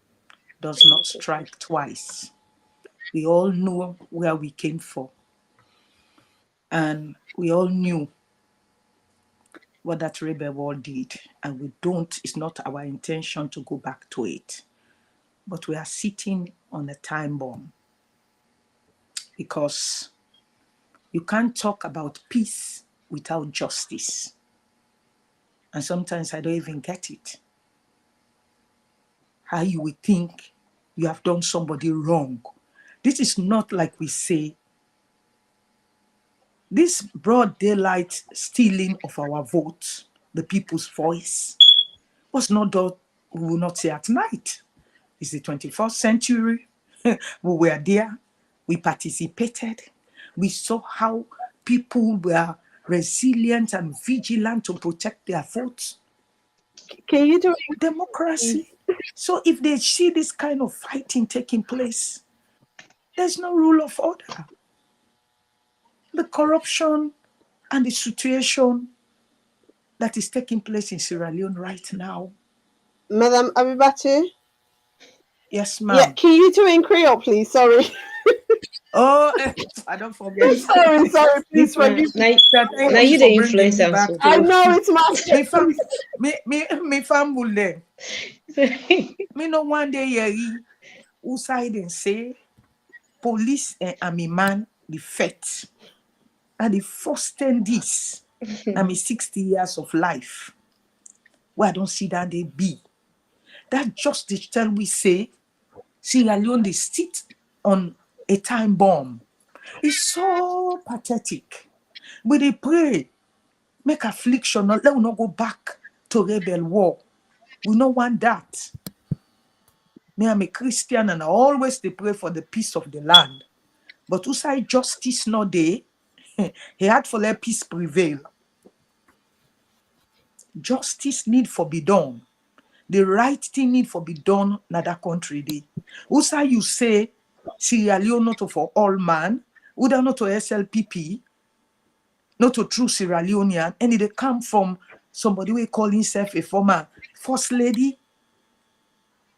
does not strike twice. We all know where we came from. And we all knew what that rebel war did. And we don't, it's not our intention to go back to it. But we are sitting on a time bomb. Because you can't talk about peace without justice. And sometimes I don't even get it. How you would think you have done somebody wrong. This is not like we say, this broad daylight stealing of our votes, the people's voice, was not done, we will not say at night. It's the 21st century. We were there. We participated. We saw how people were resilient and vigilant to protect their votes. Can you do democracy? So if they see this kind of fighting taking place, there's no rule of order. The corruption and the situation that is taking place in Sierra Leone right now. Madam Abibatu? Yes, ma'am. Yeah, can you do in Creole, please? Sorry. Oh, I don't forget. sorry, please forgive me. Now you the influencer. I know it's my me family. Me no one day yeri who side and say police and army man the fet. And the first 10 this. I mean 60 years of life. Where I don't see that they be. That justice tell we say Sierra Leone they sit on a time bomb. It's so pathetic. But they pray, make affliction, let us not go back to rebel war. We don't want that. Me, I'm a Christian and I always they pray for the peace of the land. But who say justice not there? he had for let peace prevail. Justice need for be done. The right thing need for be done in that country. Day. Also, you say Sierra Leone not for all man, Uda not to SLPP, not to true Sierra Leonean, and it come from somebody who call himself a former first lady.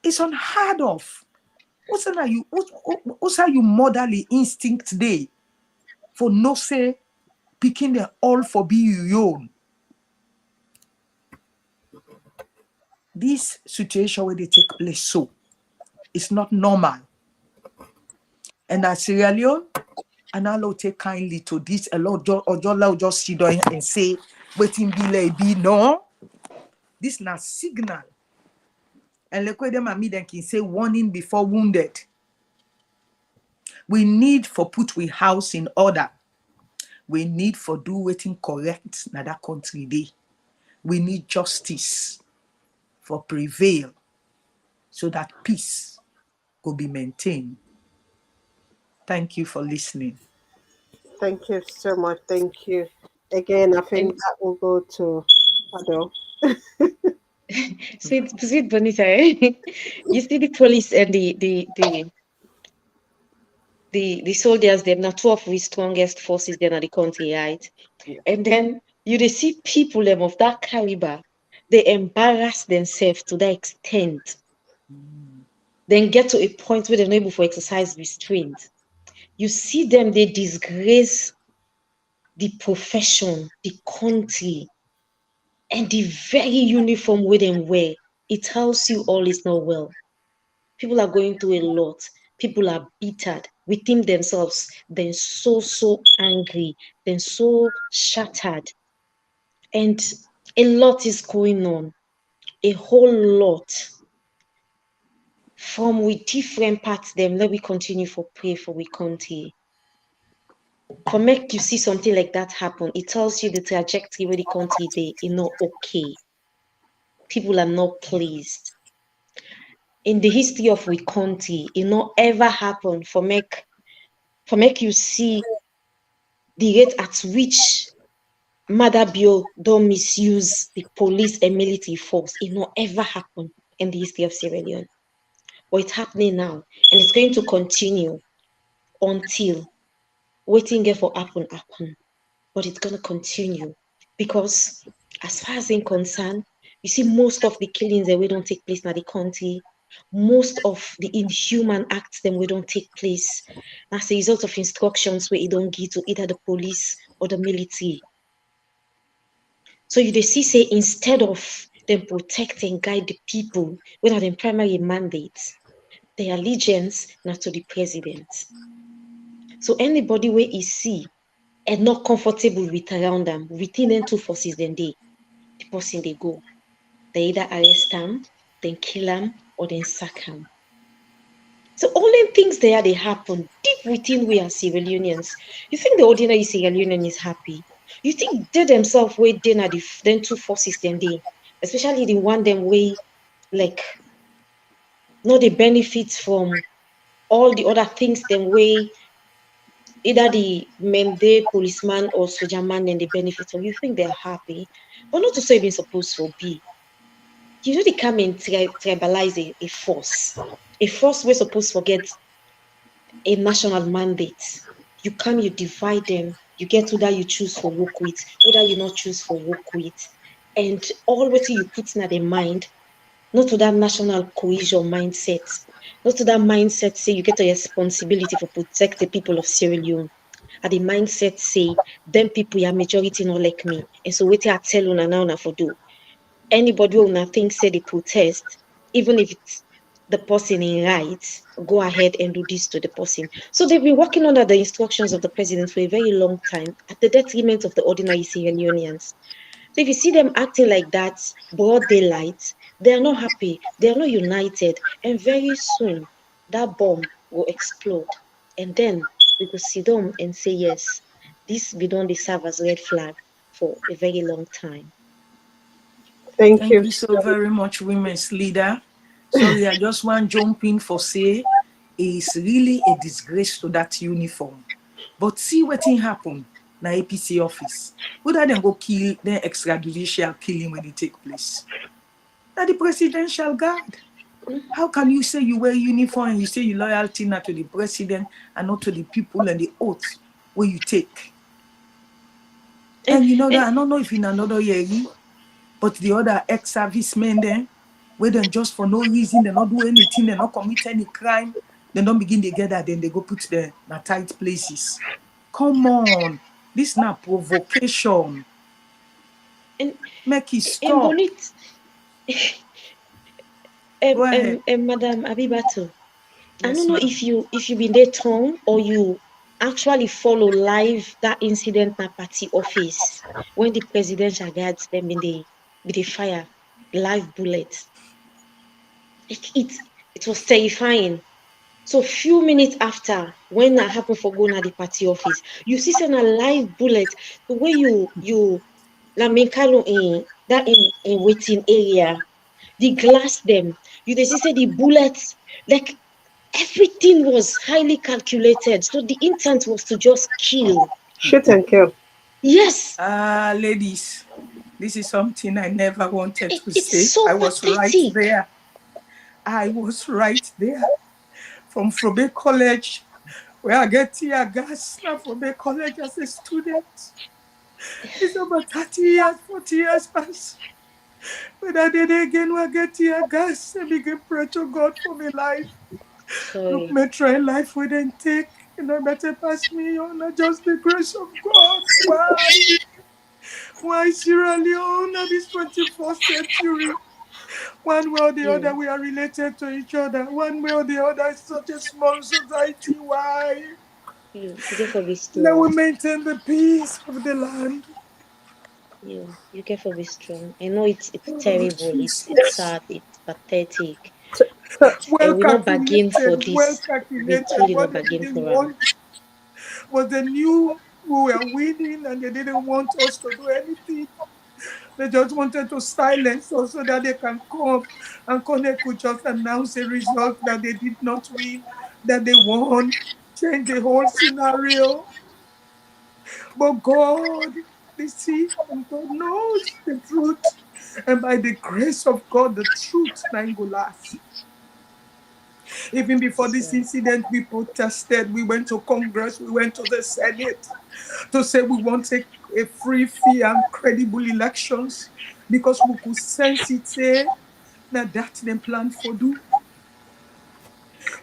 It's unheard of. What's you motherly instinct day for no say picking the all for be your own? This situation where they take place so it's not normal. And as Sierra Leone, and I'll take kindly to this a lot or just sit down and say, waiting be no. This not signal. And like them and me then can say warning before wounded. We need for put we house in order. We need for do waiting correct na that country day. We need justice for prevail so that peace could be maintained. Thank you for listening. Thank you so much. Thank you. Again, I think that will go to Ado. Sweet Bonita, you see the police and the soldiers, they're not two of the strongest forces in the country, right? Yeah. And then you see people them of that caliber, they embarrass themselves to that extent. Then get to a point where they're not able to exercise restraint. You see them, they disgrace the profession, the country, and the very uniform way they wear. It tells you all is not well. People are going through a lot. People are bittered within themselves. They're so angry. They're so shattered. And a lot is going on. A whole lot. From with different parts them, let we continue for pray for we country. For make you see something like that happen, it tells you the trajectory where the country is not okay. People are not pleased. In the history of we country, it not ever happen for make you see the rate at which Mother Bio don't misuse the police and military force. It not ever happen in the history of Sierra Leone. But it's happening now, and it's going to continue until waiting here for happen. But it's gonna continue because as far as I'm concerned, you see most of the killings that we don't take place in the country, most of the inhuman acts then we don't take place as a result of instructions where it don't give to either the police or the military. So you see say instead of them protect and guide the people without their primary mandates, their allegiance not to the president. So anybody where you see and not comfortable with around them, within them two forces, then the person they go. They either arrest them, then kill them, or then sack them. So all them things there they happen deep within we as Sierra Leoneans. You think the ordinary Sierra Leonean is happy? You think they themselves way then are then two forces then they, especially the one them way like not the benefits from all the other things them way either the Mende policeman or soldier man and the benefits from. You think they're happy, but not to say even supposed to be. You know they come and tribalize a force. A force we're supposed to forget a national mandate. You come, you divide them, you get who that you choose for work with, who that you not choose for work with. And all what you put in their mind, not to that national cohesion mindset, not to that mindset say you get a responsibility for protect the people of Sierra Leone. And the mindset say, them people are majority not like me. And so what I tell you now for do. Anybody who not think say they protest, even if it's the person in right, go ahead and do this to the person. So they've been working under the instructions of the president for a very long time at the detriment of the ordinary Sierra Leoneans. So if you see them acting like that, broad daylight, they are not happy, they are not united, and very soon that bomb will explode. And then we will sit down and say, yes, this we don't deserve as red flag for a very long time. Thank you so very much, women's leader. Sorry, I just want to jump in for say it's really a disgrace to that uniform. But see what thing happen. na APC office. Whether they go kill, then extrajudicial killing when it take place. Now the presidential guard. How can you say you wear uniform and you say you loyalty not to the president and not to the people and the oath where you take? And you know that I don't know if in another year, but the other ex-servicemen then, where then just for no reason, they not do anything, they not commit any crime, they don't begin together, then they go put them in tight places. Come on, this not provocation. And make it stop. Bonit, Go ahead. Madam Abibatu, I Yes, don't know ma'am. if you been there town or you actually follow live that incident na party office when the presidential guards them in the fire live bullets. It was terrifying. So few minutes after, when that happened for going at the party office, you see some live bullet. The way you la Minkalo in waiting area, the glass them, you they see say the bullets, like everything was highly calculated. So the intent was to just kill. Shoot and kill. Yes. Ladies, this is something I never wanted to It's say. so I was pathetic. right there. I was right there. From Frobe College, where I get tear gas now Frobe College as a student. It's over 30 years, 40 years past. When I did it again, I get tear gas and begin pray to God for my life. Look, me try life wouldn't take. You know, better pass me on, not just the grace of God. Why? Why Sierra Leone at this 21st century? One way or the other, we are related to each other. One way or the other, it's such a small society. Why? You get for be Let strong. we maintain the peace of the land. You get for be strong. I know it's terrible. It's Jesus. sad. It's pathetic. Well And we not bargain for calculated, well this. We calculated. truly What not they bargain didn't for them. want was they knew we were winning and they didn't want us to do anything. They just wanted to silence us so that they can come and Kone could just announce a result that they did not win, that they won, change the whole scenario. But God, they see, and God knows the truth. And by the grace of God, the truth now go last. Even before this incident, we protested. We went to Congress. We went to the Senate to say we want a free, fair, and credible elections because we could sense it. Say, now that's the plan for do.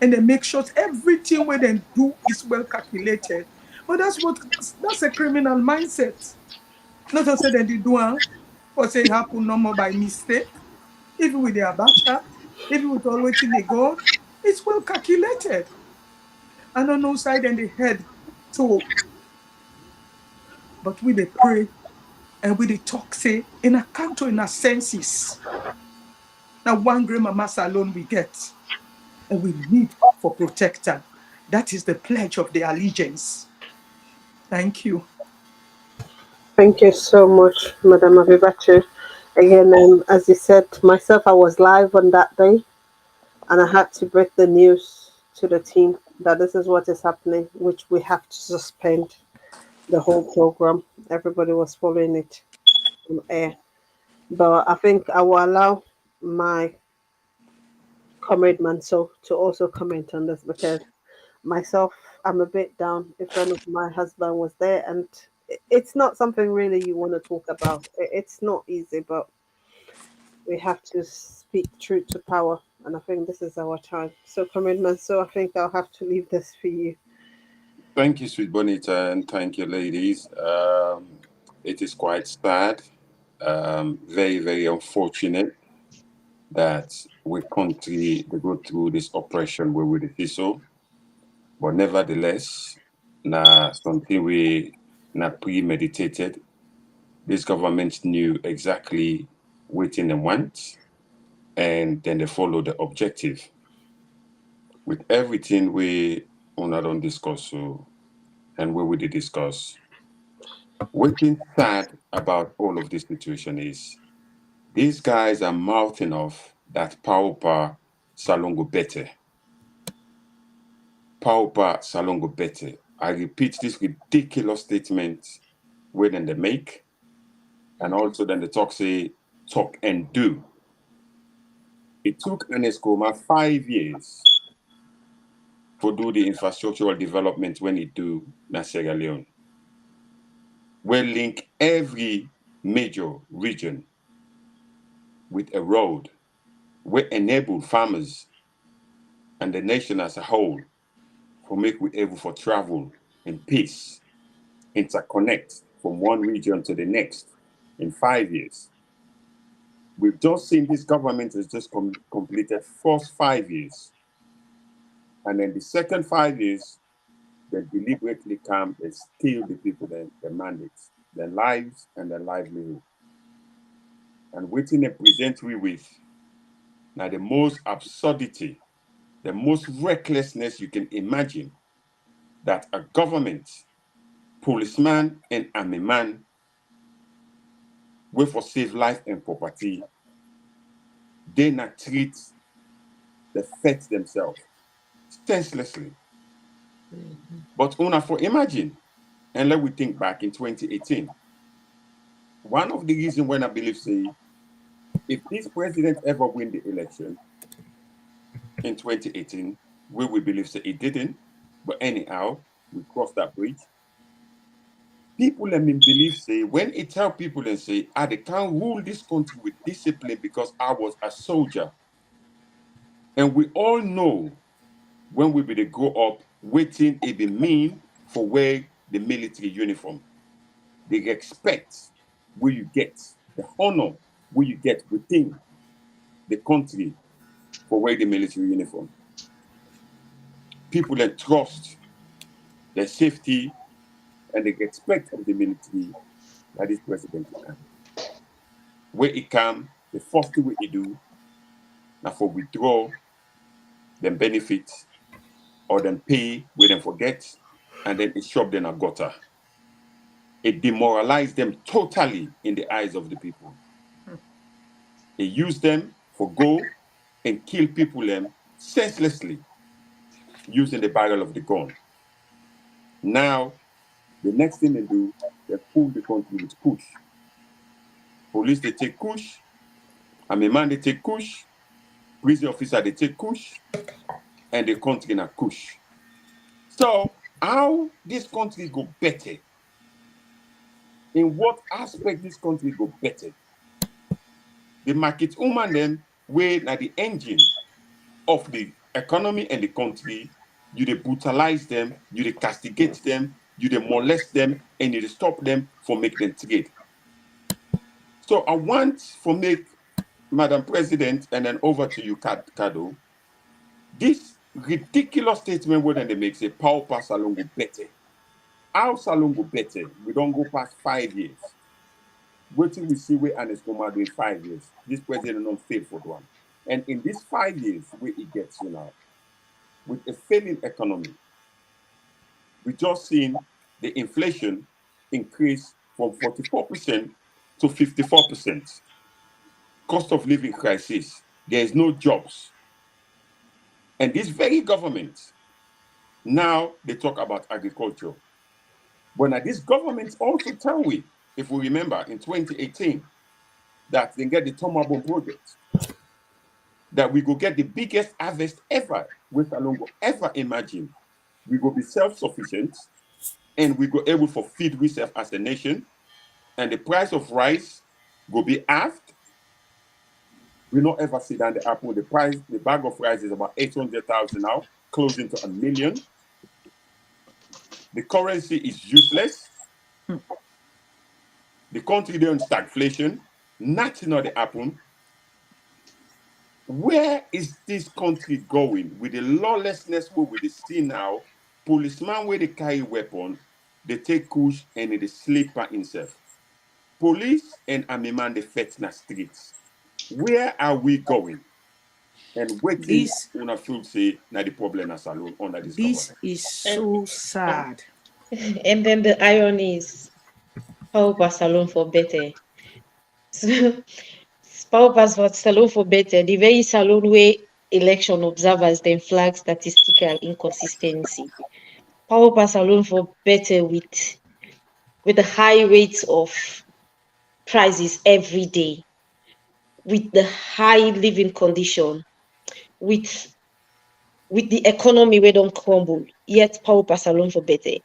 And they make sure everything we then do is well calculated. But that's a criminal mindset. Not to say that they do it, but say it happen no more by mistake. Even with the Abacha, even with all waiting they go, it's well calculated. And on no side and the head too. But we they pray and we they talk, say, in a canto, in a senses. Now 1 gram of mass alone we get. And we need for protector. That is the pledge of the allegiance. Thank you. Thank you so much, Madam Abibatu. Again, as you said, myself, I was live on that day, and I had to break the news to the team that this is what is happening, which we have to suspend the whole program. Everybody was following it on air. But I think I will allow my comrade Manso to also comment on this because myself, I'm a bit down. A friend of my husband was there, and it's not something really you want to talk about. It's not easy, but we have to speak truth to power, and I think this is our time. So, comrade Manso, I think I'll have to leave this for you. Thank you, Sweet Bonita, and thank you, ladies. It is quite sad, very, very unfortunate that we continue to go through this oppression where we see so. But nevertheless, something we premeditated. This government knew exactly what they want, and then they followed the objective. With everything we don't discuss, and we did discuss, what's sad about all of this situation is these guys are mouthing off that Paupa Salongo better. Paupa Salongo better. I repeat this ridiculous statement where then they make, and also then they talk and do. It took Enescoma 5 years to do the infrastructural development when it do in Sierra Leone. We link every major region with a road. We enable farmers and the nation as a whole to make we able for travel in peace, interconnect from one region to the next in 5 years. We've just seen this government has just completed first 5 years. And then the second 5 years, they deliberately come and steal the people their mandates, their lives and their livelihood. And waiting they present we with now the most absurdity, the most recklessness you can imagine, that a government, policeman and army man will for save life and property, they not treat the feds themselves senselessly. But una for imagine, and let we think back in 2018. One of the reasons when I believe say, if this president ever win the election in 2018, we believe say he didn't, but anyhow, we crossed that bridge. People let me believe say, when it tell people and say, they can't rule this country with discipline because I was a soldier. And we all know when we be to grow up, waiting it be mean for wear the military uniform. The respect where you get, the honor where you get within the country for wear the military uniform. People that trust their safety and the respect of the military that this president can. Where it come, the first thing we do now for withdraw them benefits or them pay where them forget, and then it shove them a gutter. It demoralized them totally in the eyes of the people. It used them for go and kill people them senselessly using the barrel of the gun. Now, the next thing they do, they pull the country with kush. Police, they take kush. Army man, they take kush. Prison officer, they take kush. And the country na kush. So, how this country go better? In what aspect this country go better? The market woman them, where na the engine of the economy and the country, you dey brutalize them, you dey castigate them, you dey molest them, and you dey stop them from making them trade. So I want to make Madam President, and then over to you, Kado, this ridiculous statement where they make say power pass Salon go better. How Salon go better? We don't go past 5 years. Wait till we see where Enescoma do in 5 years. This president not fail for one. And in these 5 years, where it gets you now, with a failing economy, we just seen the inflation increase from 44% to 54%. Cost of living crisis. There is no jobs. And this very government, now they talk about agriculture. But now this government also tell we, if we remember, in 2018, that they get the Tomabon project, that we go get the biggest harvest ever with Alongo ever imagine. We go be self-sufficient, and we go able to feed ourselves as a nation, and the price of rice go be halved. We not ever see down the apple. The bag of rice is about 800,000 now, closing to 1 million. The currency is useless. The country there in stagflation. Nothing not the happen. Where is this country going with the lawlessness where we see now? Policeman where they carry weapon, they take kush and they sleep by himself. Police and army man they fight in the streets. Where are we going? And waiting on a field say now the problem is alone under this This government. is so sad. And then the irony is power pass Salon for better. So power pass for Salon for better. The very Salon where election observers then flag statistical inconsistency. Power pass alone for better with the high rates of prices every day, with the high living condition, with the economy we don't crumble, yet power pass alone for better.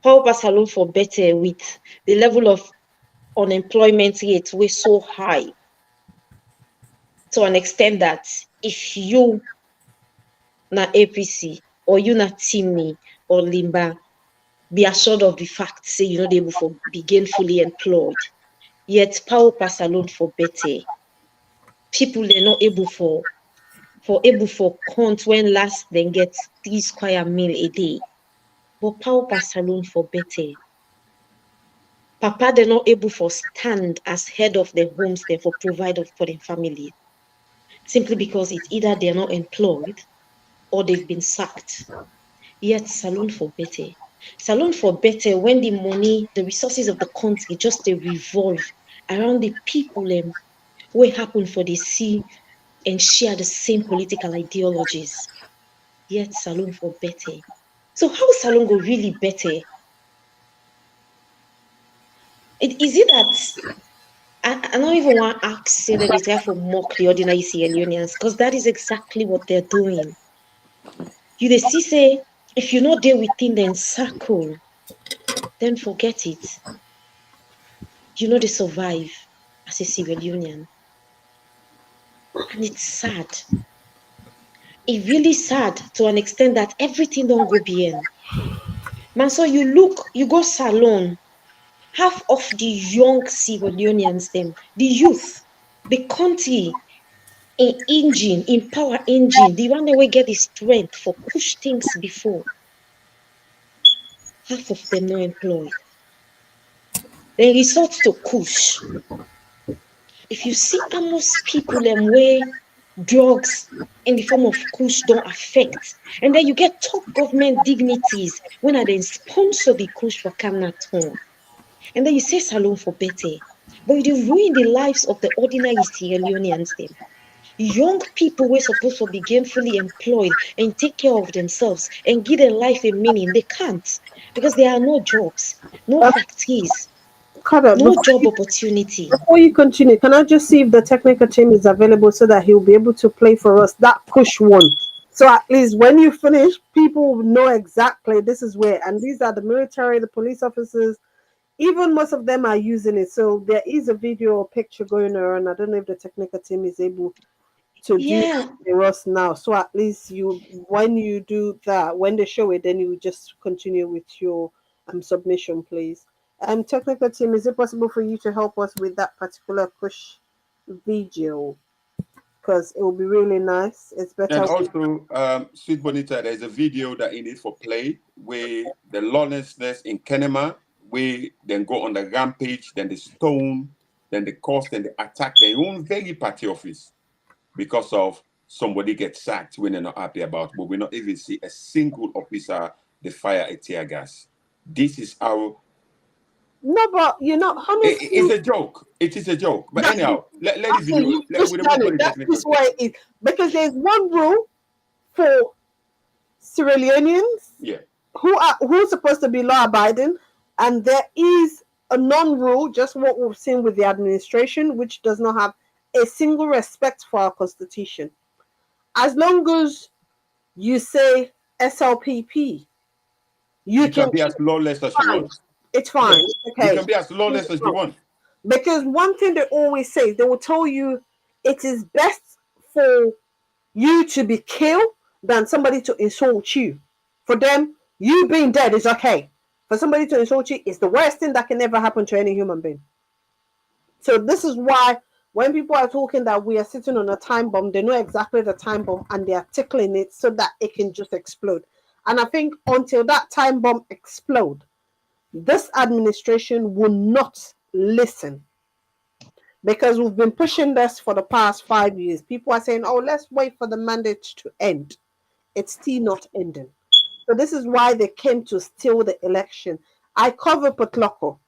Power pass alone for better with the level of unemployment rate we're so high to an extent that if you na APC or you na Timmy or Limba, be assured of the fact say you're not able to be gainfully employed. Yet power pass alone for better. People they're not able for count when last then get 3 square meal a day. But power pass alone for better. Papa they're not able for stand as head of the homes then for provide for their family. Simply because it's either they're not employed or they've been sacked. Yet salon for better. Salon for better when the money, the resources of the country just they revolve around the people what happen for the see and share the same political ideologies. Yet salon for better. So how salon go really better? Is it that I don't even want to ask say that they try to mock the ordinary Sierra Leoneans because that is exactly what they're doing. You they see say if you're not there within the circle, then forget it. You know they survive as a Sierra Leonean. And it's sad. It's really sad to an extent that everything don't go beyond. Man, so you go salon, half of the young Sierra Leoneans, the youth, the country in power engine, the one that will get the strength for push things before. Half of them not employed. Then resort to push. If you see almost people way drugs in the form of kush don't affect, and then you get top government dignitaries when I then sponsor the kush for Camnaton, and then you say salon for better, but you ruin the lives of the ordinary Sierra Leoneans. Them young people were supposed to be gainfully employed and take care of themselves and give their life a meaning. They can't because there are no jobs, no factories, Kada, no job opportunity. before you continue, can I just see if the technical team is available so that he'll be able to play for us that push one? So at least when you finish, people will know exactly this is where. And these are the military, the police officers, even most of them are using it. So there is a video or picture going around. I don't know if the technical team is able to do Yeah. for us now. So at least when you do that, when they show it, then you just continue with your submission, please. Technical team, is it possible for you to help us with that particular push video? Because it will be really nice. It's better. And also, Sweet Bonita, there's a video that you need for play where the lawlessness in Kenema, where then go on the rampage, then the stone, then the cost, then the attack their own very party office because of somebody gets sacked when they're not happy about, but we not even see a single officer they fire a tear gas. This is how. No, but honestly, It's a joke. It is a joke. But anyhow, let the video. That's why it is. Because there's one rule for Sierra Leoneans who's supposed to be law abiding, and there is a non-rule, just what we've seen with the administration, which does not have a single respect for our constitution. As long as you say SLPP, you can be as lawless as you want. It's fine. Yeah. Okay. You can be as lawless as you want. Because one thing they always say, they will tell you it is best for you to be killed than somebody to insult you. For them, you being dead is okay. For somebody to insult you is the worst thing that can ever happen to any human being. So this is why when people are talking that we are sitting on a time bomb, they know exactly the time bomb and they are tickling it so that it can just explode. And I think until that time bomb explodes, this administration will not listen, because we've been pushing this for the past 5 years. People are saying, oh, let's wait for the mandate to end. It's still not ending. So this is why they came to steal the election. I cover Potloko.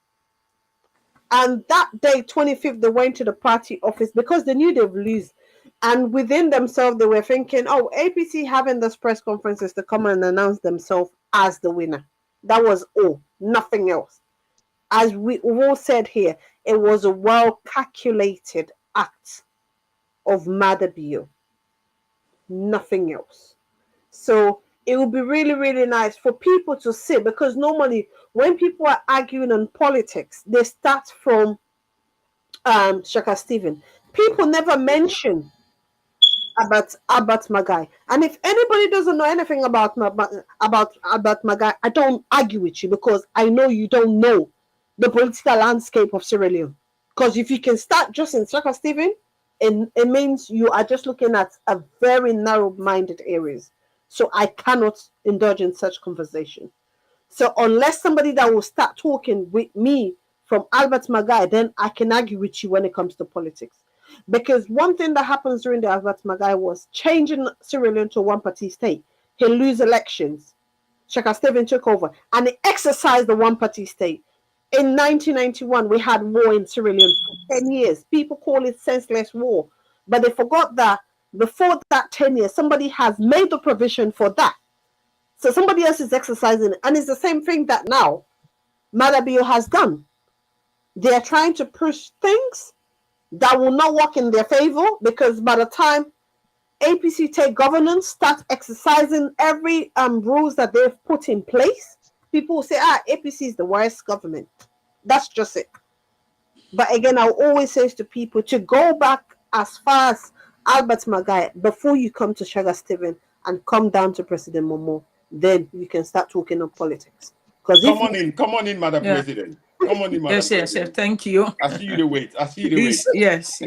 And that day, 25th, they went to the party office because they knew they've lose. And within themselves, they were thinking, oh, APC having this press conferences to come and announce themselves as the winner. That was all, nothing else. As we all said here, it was a well calculated act of Madabio, nothing else. So it would be really, really nice for people to see, because normally when people are arguing on politics, they start from Shaka Stephen. People never mention about Magai. And if anybody doesn't know anything about about Magai, I don't argue with you, because I know you don't know the political landscape of Sierra Leone. Because if you can start just in Shaka Stephen, it means you are just looking at a very narrow-minded areas. So I cannot indulge in such conversation. So unless somebody that will start talking with me from Albert Magai, then I can argue with you when it comes to politics. Because one thing that happens during the Albert Magai was changing Sierra Leone to a one-party state. He lose elections. Shaka Stephen took over and he exercised the one-party state. In 1991, we had war in Sierra Leone for 10 years. People call it senseless war. But they forgot that before that 10 years, somebody has made the provision for that. So somebody else is exercising it. And it's the same thing that now Madabio has done. They are trying to push things that will not work in their favor, because by the time APC take governance, start exercising every rules that they've put in place, people will say, APC is the worst government. That's just it. But again, I'll always say to people to go back as far as Albert Magai before you come to Shaka Stephen and come down to President Momo. Then you can start talking of politics. Come on in, Madam President. Come on in, Madam Yes, President. thank you. I see you the wait. Yes.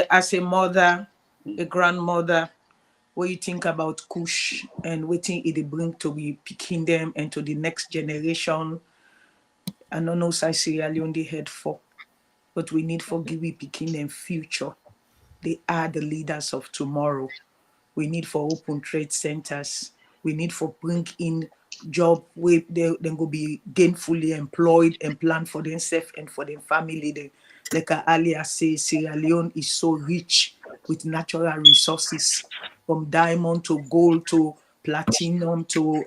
As a mother, a grandmother, what you think about Kush and what it bring to be picking them and to the next generation. I don't know say Sierra Leone they head for, but we need for give we picking them future. They are the leaders of tomorrow. We need for open trade centers. We need for bring in job where they go be gainfully employed and plan for themselves and for their family. Like I earlier say, Sierra Leone is so rich with natural resources, from diamond to gold to platinum to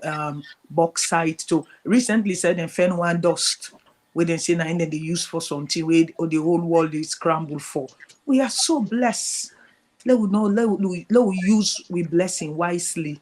bauxite to recently said in fen one dust where they say now they use for something where the whole world is scrambled for. We are so blessed. Let we use we blessing wisely.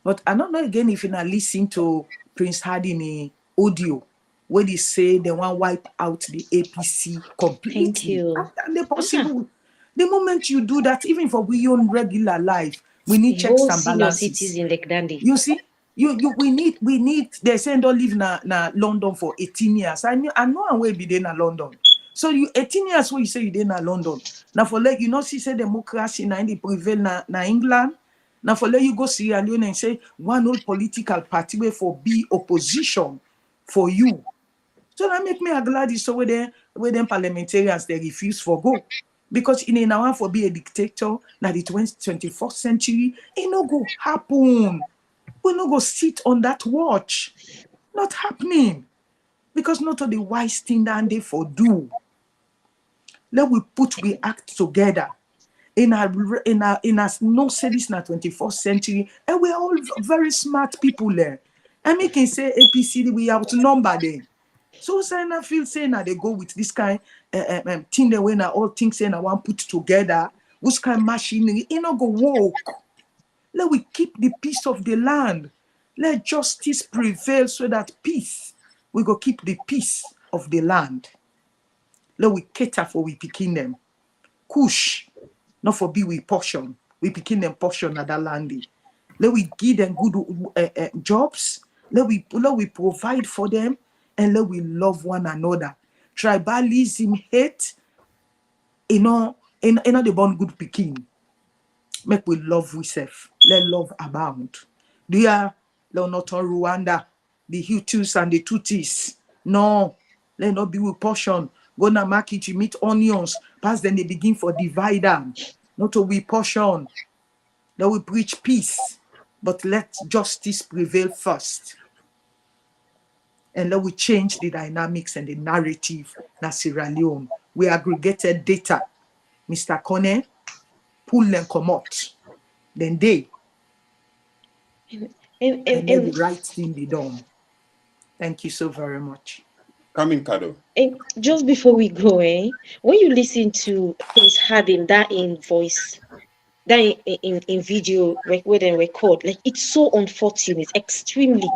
But I don't know again if you now listen to Prince Hardy audio where they say they want to wipe out the APC completely. Thank you. After possible. The moment you do that, even for we own regular life, we need checks Go and see your balances. cities in Lake Dandy. You see, we need. They say don't live na London for 18 years. I know I will be there in London. So you 18 years where you say you there in London. Now for like you know see say democracy na in prevail na England. Now for let you go Sierra Leone and say one old political party way for be opposition for you. So that make me glad is so where them parliamentarians they refuse for go. Because in a want for be a dictator na the 21st century, it no go happen. We no go sit on that watch. Not happening. Because not all the wise thing that they for do. Let we act together. In a no say this in the 21st century, and we're all very smart people there. And we can say APC we outnumber them. So I feel saying that they go with this kind thing they when all things saying I want put together, which kind of machinery, it not go work. Let we keep the peace of the land. Let justice prevail so that peace, we go keep the peace of the land. Let we cater for we picking them. Kush. Not for be we portion. We picking them portion at that land. Let we give them good jobs. Let we provide for them, and let we love one another. Tribalism, hate, the born good picking. Make we love ourselves. Let love abound. Do ya not Rwanda, the Hutus and the Tutsis? No, let not be with portion. Go na market, you meet onions. Pass then they begin for divide them. Not to be portion. Let we preach peace, but let justice prevail first. And let we change the dynamics and the narrative na Sierra Leone. We aggregated data. Mr. Kone, pull them come out. Then they And, and then the right thing be done. Thank you so very much. Coming, Kado. and just before we go, when you listen to Prince Harding, that in voice, that in video where they record, like it's so unfortunate, extremely.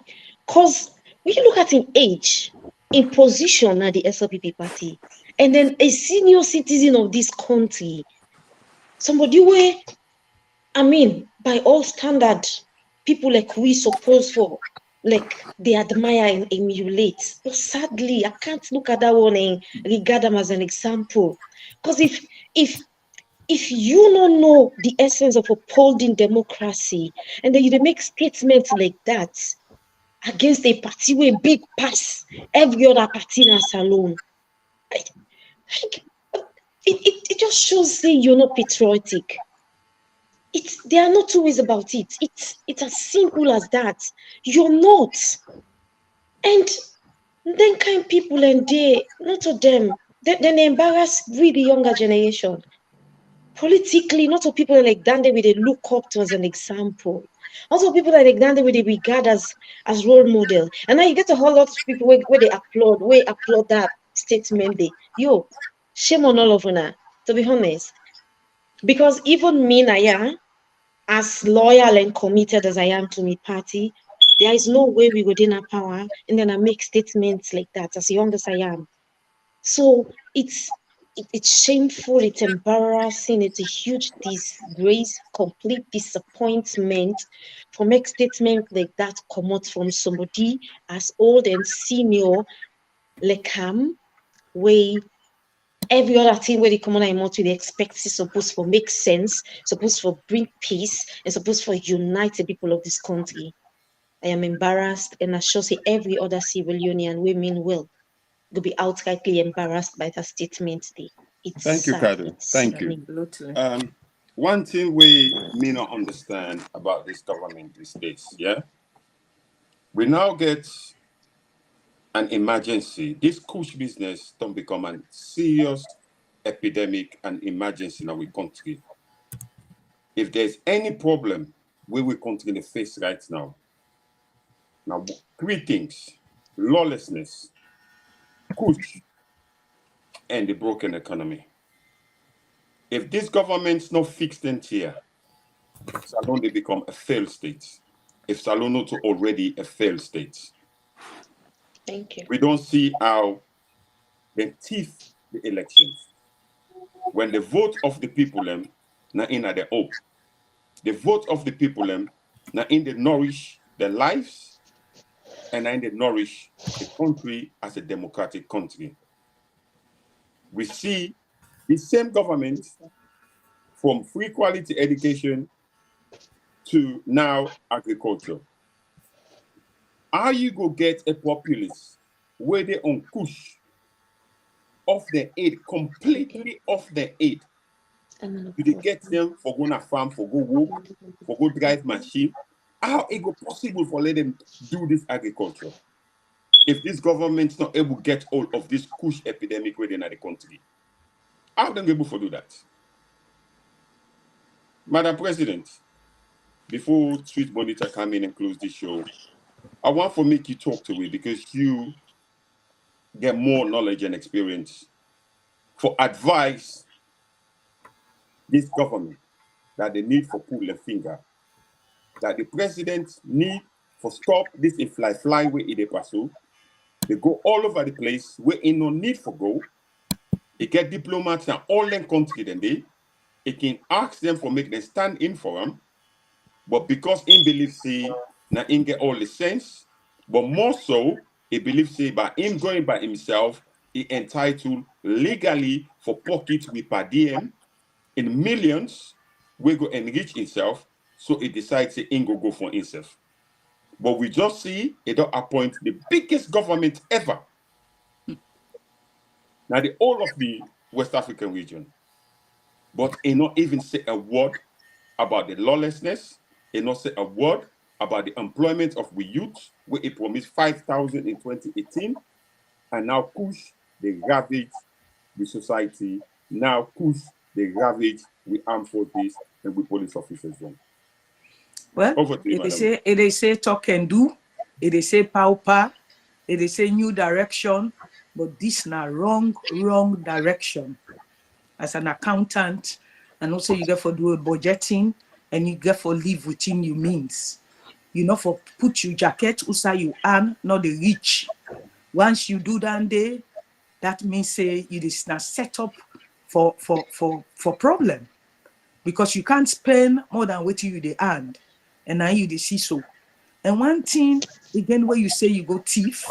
Because when you look at in age, in position at the SLPP party, and then a senior citizen of this country, somebody where, I mean, by all standard, people like we suppose for, like they admire and emulate. But sadly, I can't look at that one and regard them as an example. Because if you don't know the essence of upholding democracy, and then you make statements like that against a party with a big pass every other party in a salon, it just shows that you're not patriotic. There are no two ways about it. It's as simple as that. You're not. And then kind people and they, not of them, they embarrass really younger generation. Politically, not of people like Dande we they look up to as an example. Also people like Dande we they regard as role model. And now you get a whole lot of people where they applaud that statement. Yo, shame on all of them, to be honest. Because even me, Naya, as loyal and committed as I am to my party, there is no way we would in our power and then I make statements like that as young as I am. So it's shameful, it's embarrassing, it's a huge disgrace, complete disappointment for make statement like that come out from somebody as old and senior like way every other thing where the common amount they expect is supposed to make sense, supposed to bring peace, and supposed to unite the people of this country. I am embarrassed, and I sure say every other civil union women will be outrightly embarrassed by that statement. It's Thank you, sad. Kado. It's Thank you. Absolutely. One thing we may not understand about this government is this, yeah? We now get an emergency. This kush business don't become a serious epidemic and emergency in our country. If there's any problem we will continue to face right now, three things: lawlessness, kush, and the broken economy. If this government's not fixed in here, Salon they become a failed state. If Salon not already a failed state. Thank you. We don't see how they thief the elections. When the vote of the people now in at the hope. The vote of the people now in they nourish their lives and now in they nourish the country as a democratic country. We see the same government from free quality education to now agriculture. How you go get a populace where they on push off their aid, completely off their aid? Do they get them for going to farm, for go work, for go drive machine? How it go possible for let them do this agriculture if this government's not able to get hold of this kush epidemic within the country? How them able to do that? Madam President, before Sweet Bonita come in and close this show, I want for make you talk to me because you get more knowledge and experience for advice this government that they need for pull their finger, that the president need for stop this fly where they pursue. They go all over the place where ain't no need for go. They get diplomats in all them country then it can ask them for make them stand in for them, but because in believe say now in get all the sense, but more so he believes say by him going by himself, he entitled legally for pockets with per diem in millions, we go enrich himself, so he decides to go for himself. But we just see he don't appoint the biggest government ever. Now the whole of the West African region. But he not even say a word about the lawlessness, he not say a word about the employment of we youth, where he promised 5,000 in 2018, and now push the ravage the society, now push the ravage with armed forces and with police officers. Well, Over to you, madam. they say talk and do, they say pauper, they say new direction, but this na wrong direction. As an accountant, and also you get for do a budgeting, and you get for live within your means. You know, for put your jacket, usa you earn, not the rich. Once you do that day, that means say it is now set up for problem. Because you can't spend more than what you they earn, and now you they see so. And one thing again, where you say you go thief,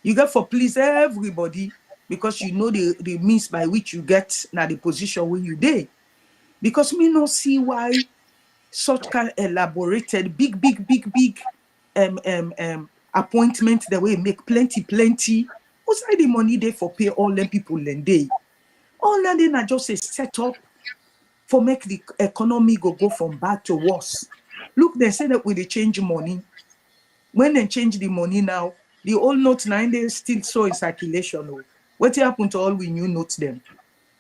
you get for please everybody because you know the means by which you get now the position where you dey. Because me no see why such kind elaborated big appointment the way make plenty. What's like the money there for pay all them people then day? All that then are just a setup for make the economy go from bad to worse. Look, they say that with the change money, when they change the money now, the old notes 9 days still so in circulation. Oh. What happened to all we new notes them?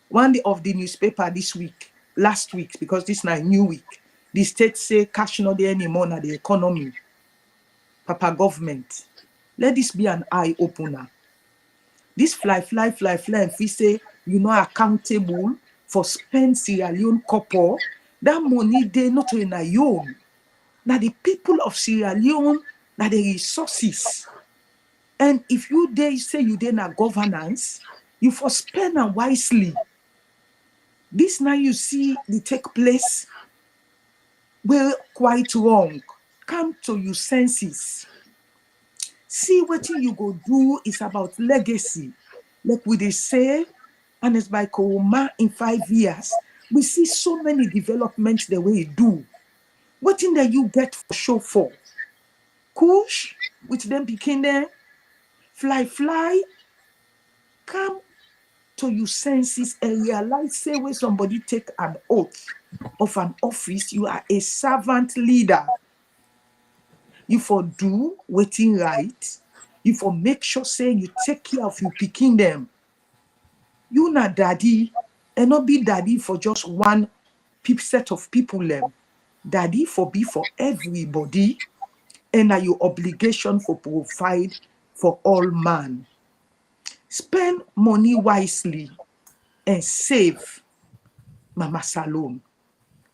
One day of the newspaper this week, last week, because this is now new week, the state say cash not there anymore na the economy. Papa government. Let this be an eye opener. This fly, and we say you know accountable for spend Sierra Leone copper. That money they not in a own. Now the people of Sierra Leone, now the resources. And if you they say you then a governance, you for spend and wisely. This now you see the take place well quite wrong. Come to your senses. See what you go do is about legacy. Like we they say, and it's by Koma in 5 years. We see so many developments the way you do. What thing that you get for show for? Kush, with them begin there, fly, come to your senses and realize, say when somebody take an oath of an office, you are a servant leader. You for do waiting right. You for make sure say you take care of you picking them. You not daddy and not be daddy for just one set of people them. Daddy for be for everybody and are your obligation for provide for all man. Spend money wisely and save Mama Salome.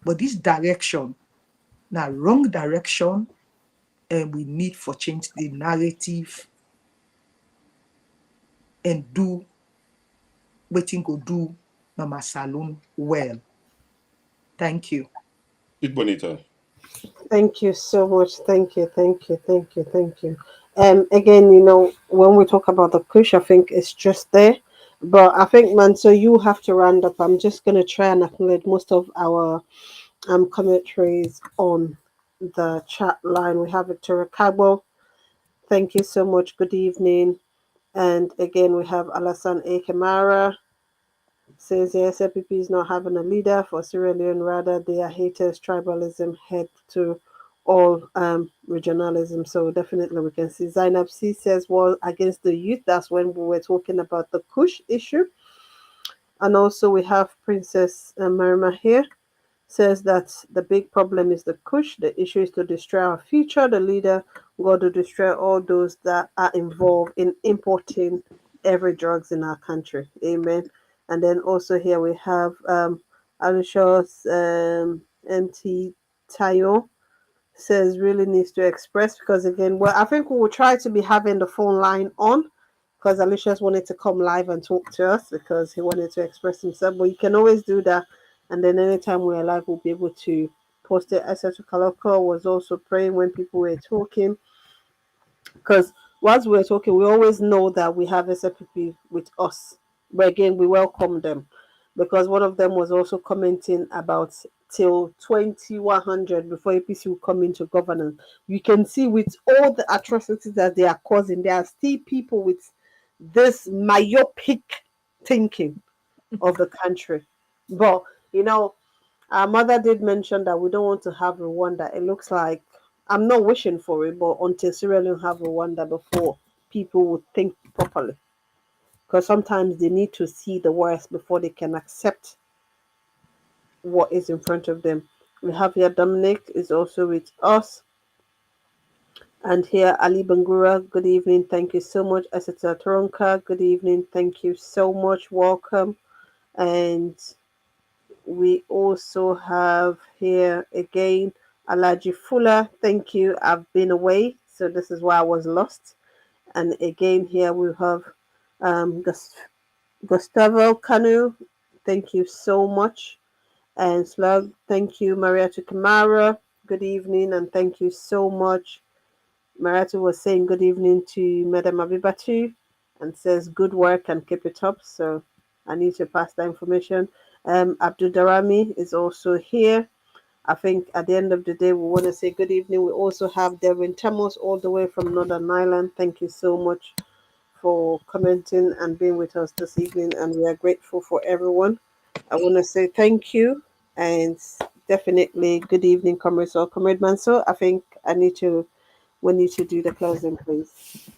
But this direction, now wrong direction, and we need for change the narrative and do wetin go do Mama Salome well. Thank you. It's Bonita. Thank you so much. Thank you. Again, you know, when we talk about the push, I think it's just there. But I think, man, so you have to round up. I'm just going to try and acknowledge most of our commentaries on the chat line. We have Victoria Cabo. Thank you so much. Good evening. And again, we have Alassane A. Kamara. Says yes, SLPP is not having a leader for Sierra Leone, rather they are haters, tribalism head to all regionalism. So definitely we can see. Zainab C says, well, against the youth, that's when we were talking about the Kush issue. And also we have Princess Marima here, says that the big problem is the Kush. The issue is to destroy our future. The leader got to destroy all those that are involved in importing every drugs in our country. Amen. And then also here we have Alishos MT Tayo says really needs to express, because again, well, I think we will try to be having the phone line on because Alicia's wanted to come live and talk to us because he wanted to express himself. But you can always do that, and then anytime we're live, we'll be able to post it. Asato Kaloko was also praying when people were talking, because whilst we're talking, we always know that we have SLPP with us. But again, we welcome them, because one of them was also commenting about till 2100 before APC will come into governance. You can see with all the atrocities that they are causing, there are still people with this myopic thinking of the country. But you know, our mother did mention that we don't want to have Rwanda. It looks like, I'm not wishing for it, but until Sierra Leone have Rwanda before people would think properly. Because sometimes they need to see the worst before they can accept what is in front of them. We have here Dominic is also with us. And here Ali Bangura, good evening. Thank you so much. Asita Toronka, good evening. Thank you so much. Welcome. And we also have here again Alaji Fuller. Thank you. I've been away, so this is why I was lost. And again, here we have Gustavo Canu. Thank you so much. And Slug, thank you. Marietta Kamara, good evening, and thank you so much. Marietta was saying good evening to Madam Abibatu and says good work and keep it up. So I need to pass that information. Abdul Darami is also here. I think at the end of the day, we want to say good evening. We also have Devin Tamos all the way from Northern Ireland. Thank you so much for commenting and being with us this evening, and we are grateful for everyone. I want to say thank you and definitely good evening, Comrade or Comrade Manso. I think we need to do the closing, please.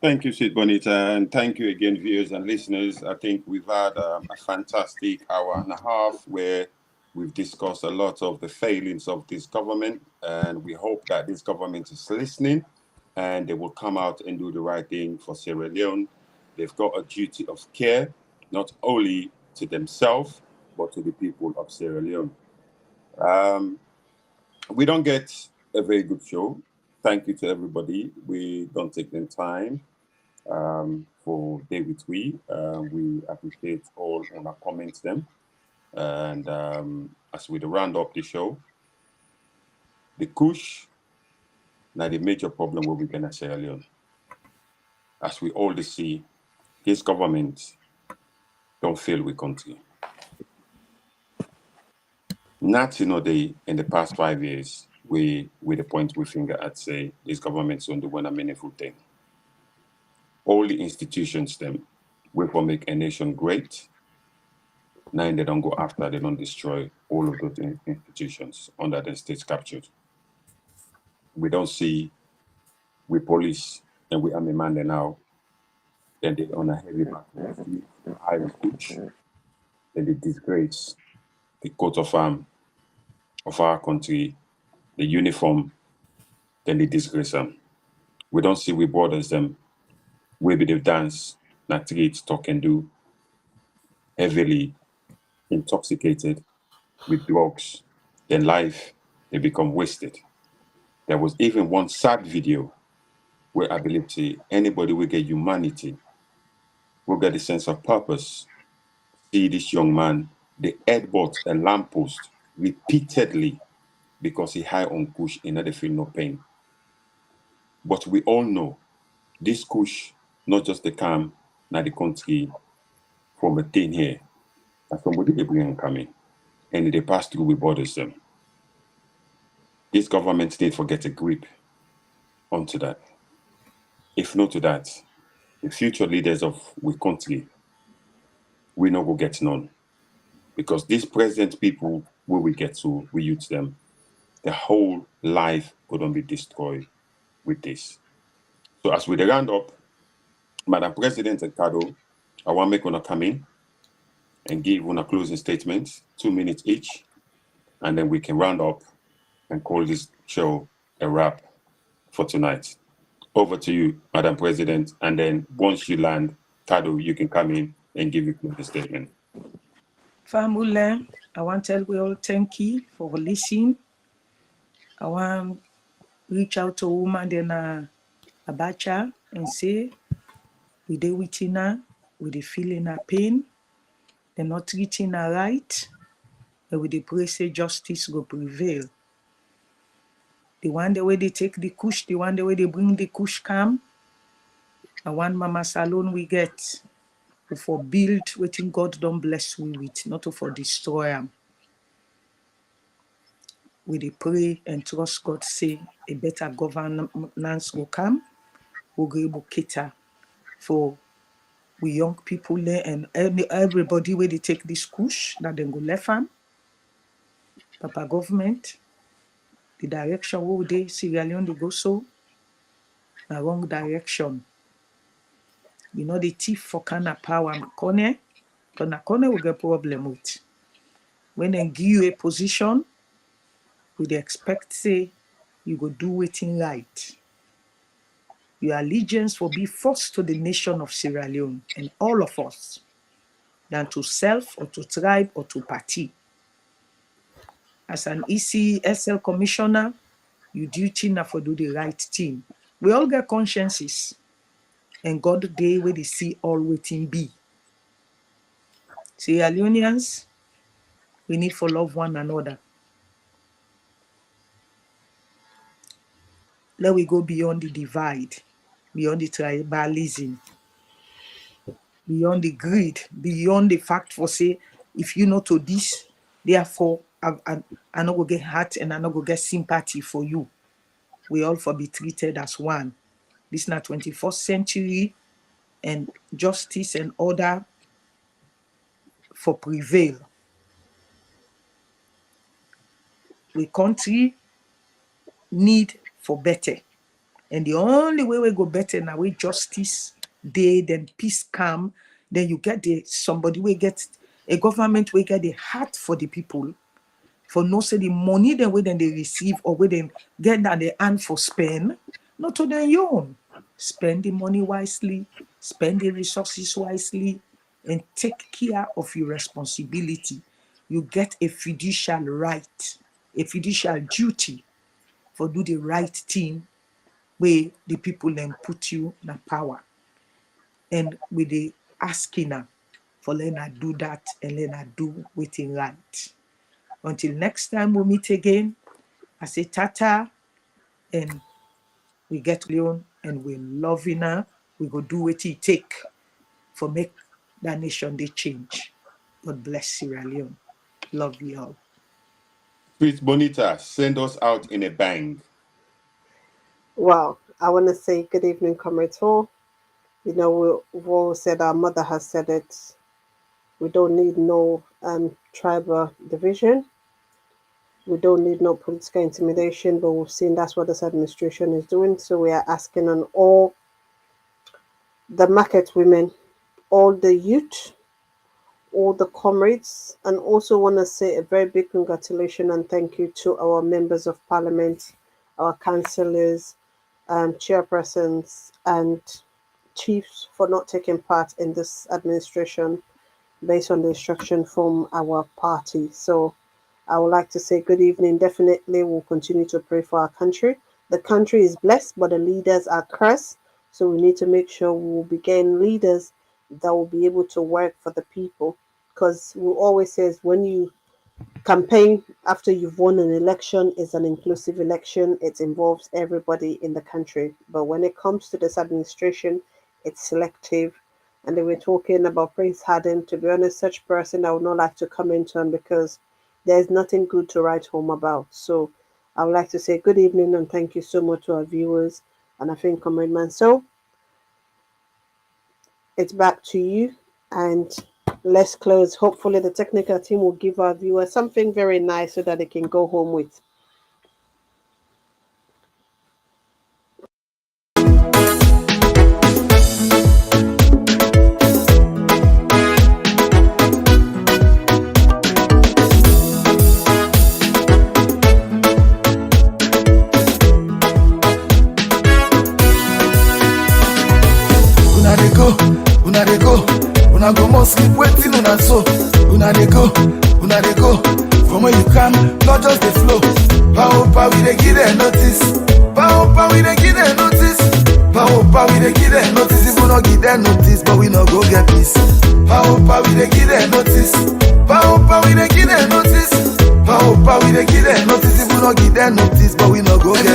Thank you, Sid Bonita, and thank you again, viewers and listeners. I think we've had a fantastic hour and a half where we've discussed a lot of the failings of this government, and we hope that this government is listening and they will come out and do the right thing for Sierra Leone. They've got a duty of care, not only to themselves, but to the people of Sierra Leone. We don't get a very good show. Thank you to everybody. We don't take the time for David We appreciate all on our comments them. And as we round up the show, the Kush, now the major problem will be in Sierra Leone. As we all see, this government don't fail with country. Not in the past 5 years, we the point we finger at say this government's on the one a meaningful thing. All the institutions them will make a nation great. Now they don't go after, they don't destroy all of those institutions under the state captured. We don't see we police and we army man now. Then they on a heavy battle, iron coach. Then they disgrace the coat of arm of our country, the uniform. Then they disgrace them. We don't see we borders them. We be they dance, not treat, talk and do, heavily intoxicated with drugs. Then life they become wasted. There was even one sad video where I believe anybody will get humanity, will get a sense of purpose. See this young man, they headbutt a lamppost repeatedly because he high on kush and they feel no pain. But we all know this kush, not just the calm, now the country from a thing here. That's somebody they bring coming. And they pass through, we borders them. This government need to get a grip onto that. If not to that, the future leaders of we country, we not go get none. Because these present people, where we get to, we use them, the whole life couldn't be destroyed with this. So as we round up, Madam President and Kado, I want to make one come in and give one a closing statement, 2 minutes each, and then we can round up and call this show a wrap for tonight. Over to you, Madam President, and then once you land, Kado, you can come in and give your closing statement. Famule, I want to tell we all thank you for listening. I want to reach out to woman then Abacha and say, we dey with her, we dey feeling her pain, they're not treating her right, and we dey pray say justice go prevail. The one the way they take the kush, the one the way they bring the kush come, and one mama salon we get, we for build wetin God don't bless we with, not to for destroy them. We dey pray and trust God say a better governance will come, we'll be able to cater for we young people there and everybody where they take this kush that then go left hand. Papa government, the direction where they Sierra Leone they go so, the wrong direction. You know the thief for kind power corner will get problem with. When they give you a position, we expect say you go do it in right. Your allegiance will be first to the nation of Sierra Leone and all of us than to self or to tribe or to party. As an ECSL commissioner, your duty now for do the right thing. We all get consciences, and God day where they see all waiting be. Sierra Leoneans, we need to love one another. Let we go beyond the divide, beyond the tribalism, beyond the greed, beyond the fact for say, if you know to this, therefore I not go get heart and I not go get sympathy for you. We all for be treated as one. This is not 21st century, and justice and order for prevail. We country need for better. And the only way we go better now, we justice day, then peace come, then you get somebody we get a government we get the heart for the people, for no say the money then they receive or we then get that they earn for spend, not to their own. Spend the money wisely, spend the resources wisely, and take care of your responsibility. You get a fiducial right, a fiducial duty for do the right thing where the people then put you in power. And with the asking her for let her do that and let her do waiting right. Until next time we meet again, I say tata, and we get Leon and we loving her. We go do what it take for make that nation they change. God bless Sierra Leone. Love you all. Sweet Bonita, send us out in a bang. Well, I want to say good evening, comrades all. You know, we've all said, our mother has said it. We don't need no tribal division. We don't need no political intimidation, but we've seen that's what this administration is doing. So we are asking on all the market women, all the youth, all the comrades, and also want to say a very big congratulations and thank you to our members of parliament, our councillors, chairpersons, and chiefs for not taking part in this administration based on the instruction from our party. So I would like to say good evening. Definitely we'll continue to pray for our country. The country is blessed, but the leaders are cursed. So we need to make sure we will begin leaders that will be able to work for the people. Because we always say when you campaign after you've won an election, it's an inclusive election. It involves everybody in the country. But when it comes to this administration, it's selective. And they were talking about Prince Harden. To be honest, such person I would not like to comment on because there's nothing good to write home about. So I would like to say good evening and thank you so much to our viewers. And I think, Comrade Mansell, it's back to you. And let's close. Hopefully the technical team will give our viewers something very nice so that they can go home with. Una go must sleep waiting on so. Una dey go from where you come, not just the flow. Power we dey give them notice. Power we dey give them notice. Power we dey give them notice. If we not give them notice, but we not go get peace. Power we dey give them notice. Power we dey give them notice. Power we dey give them notice. If we not give them notice, but we not go get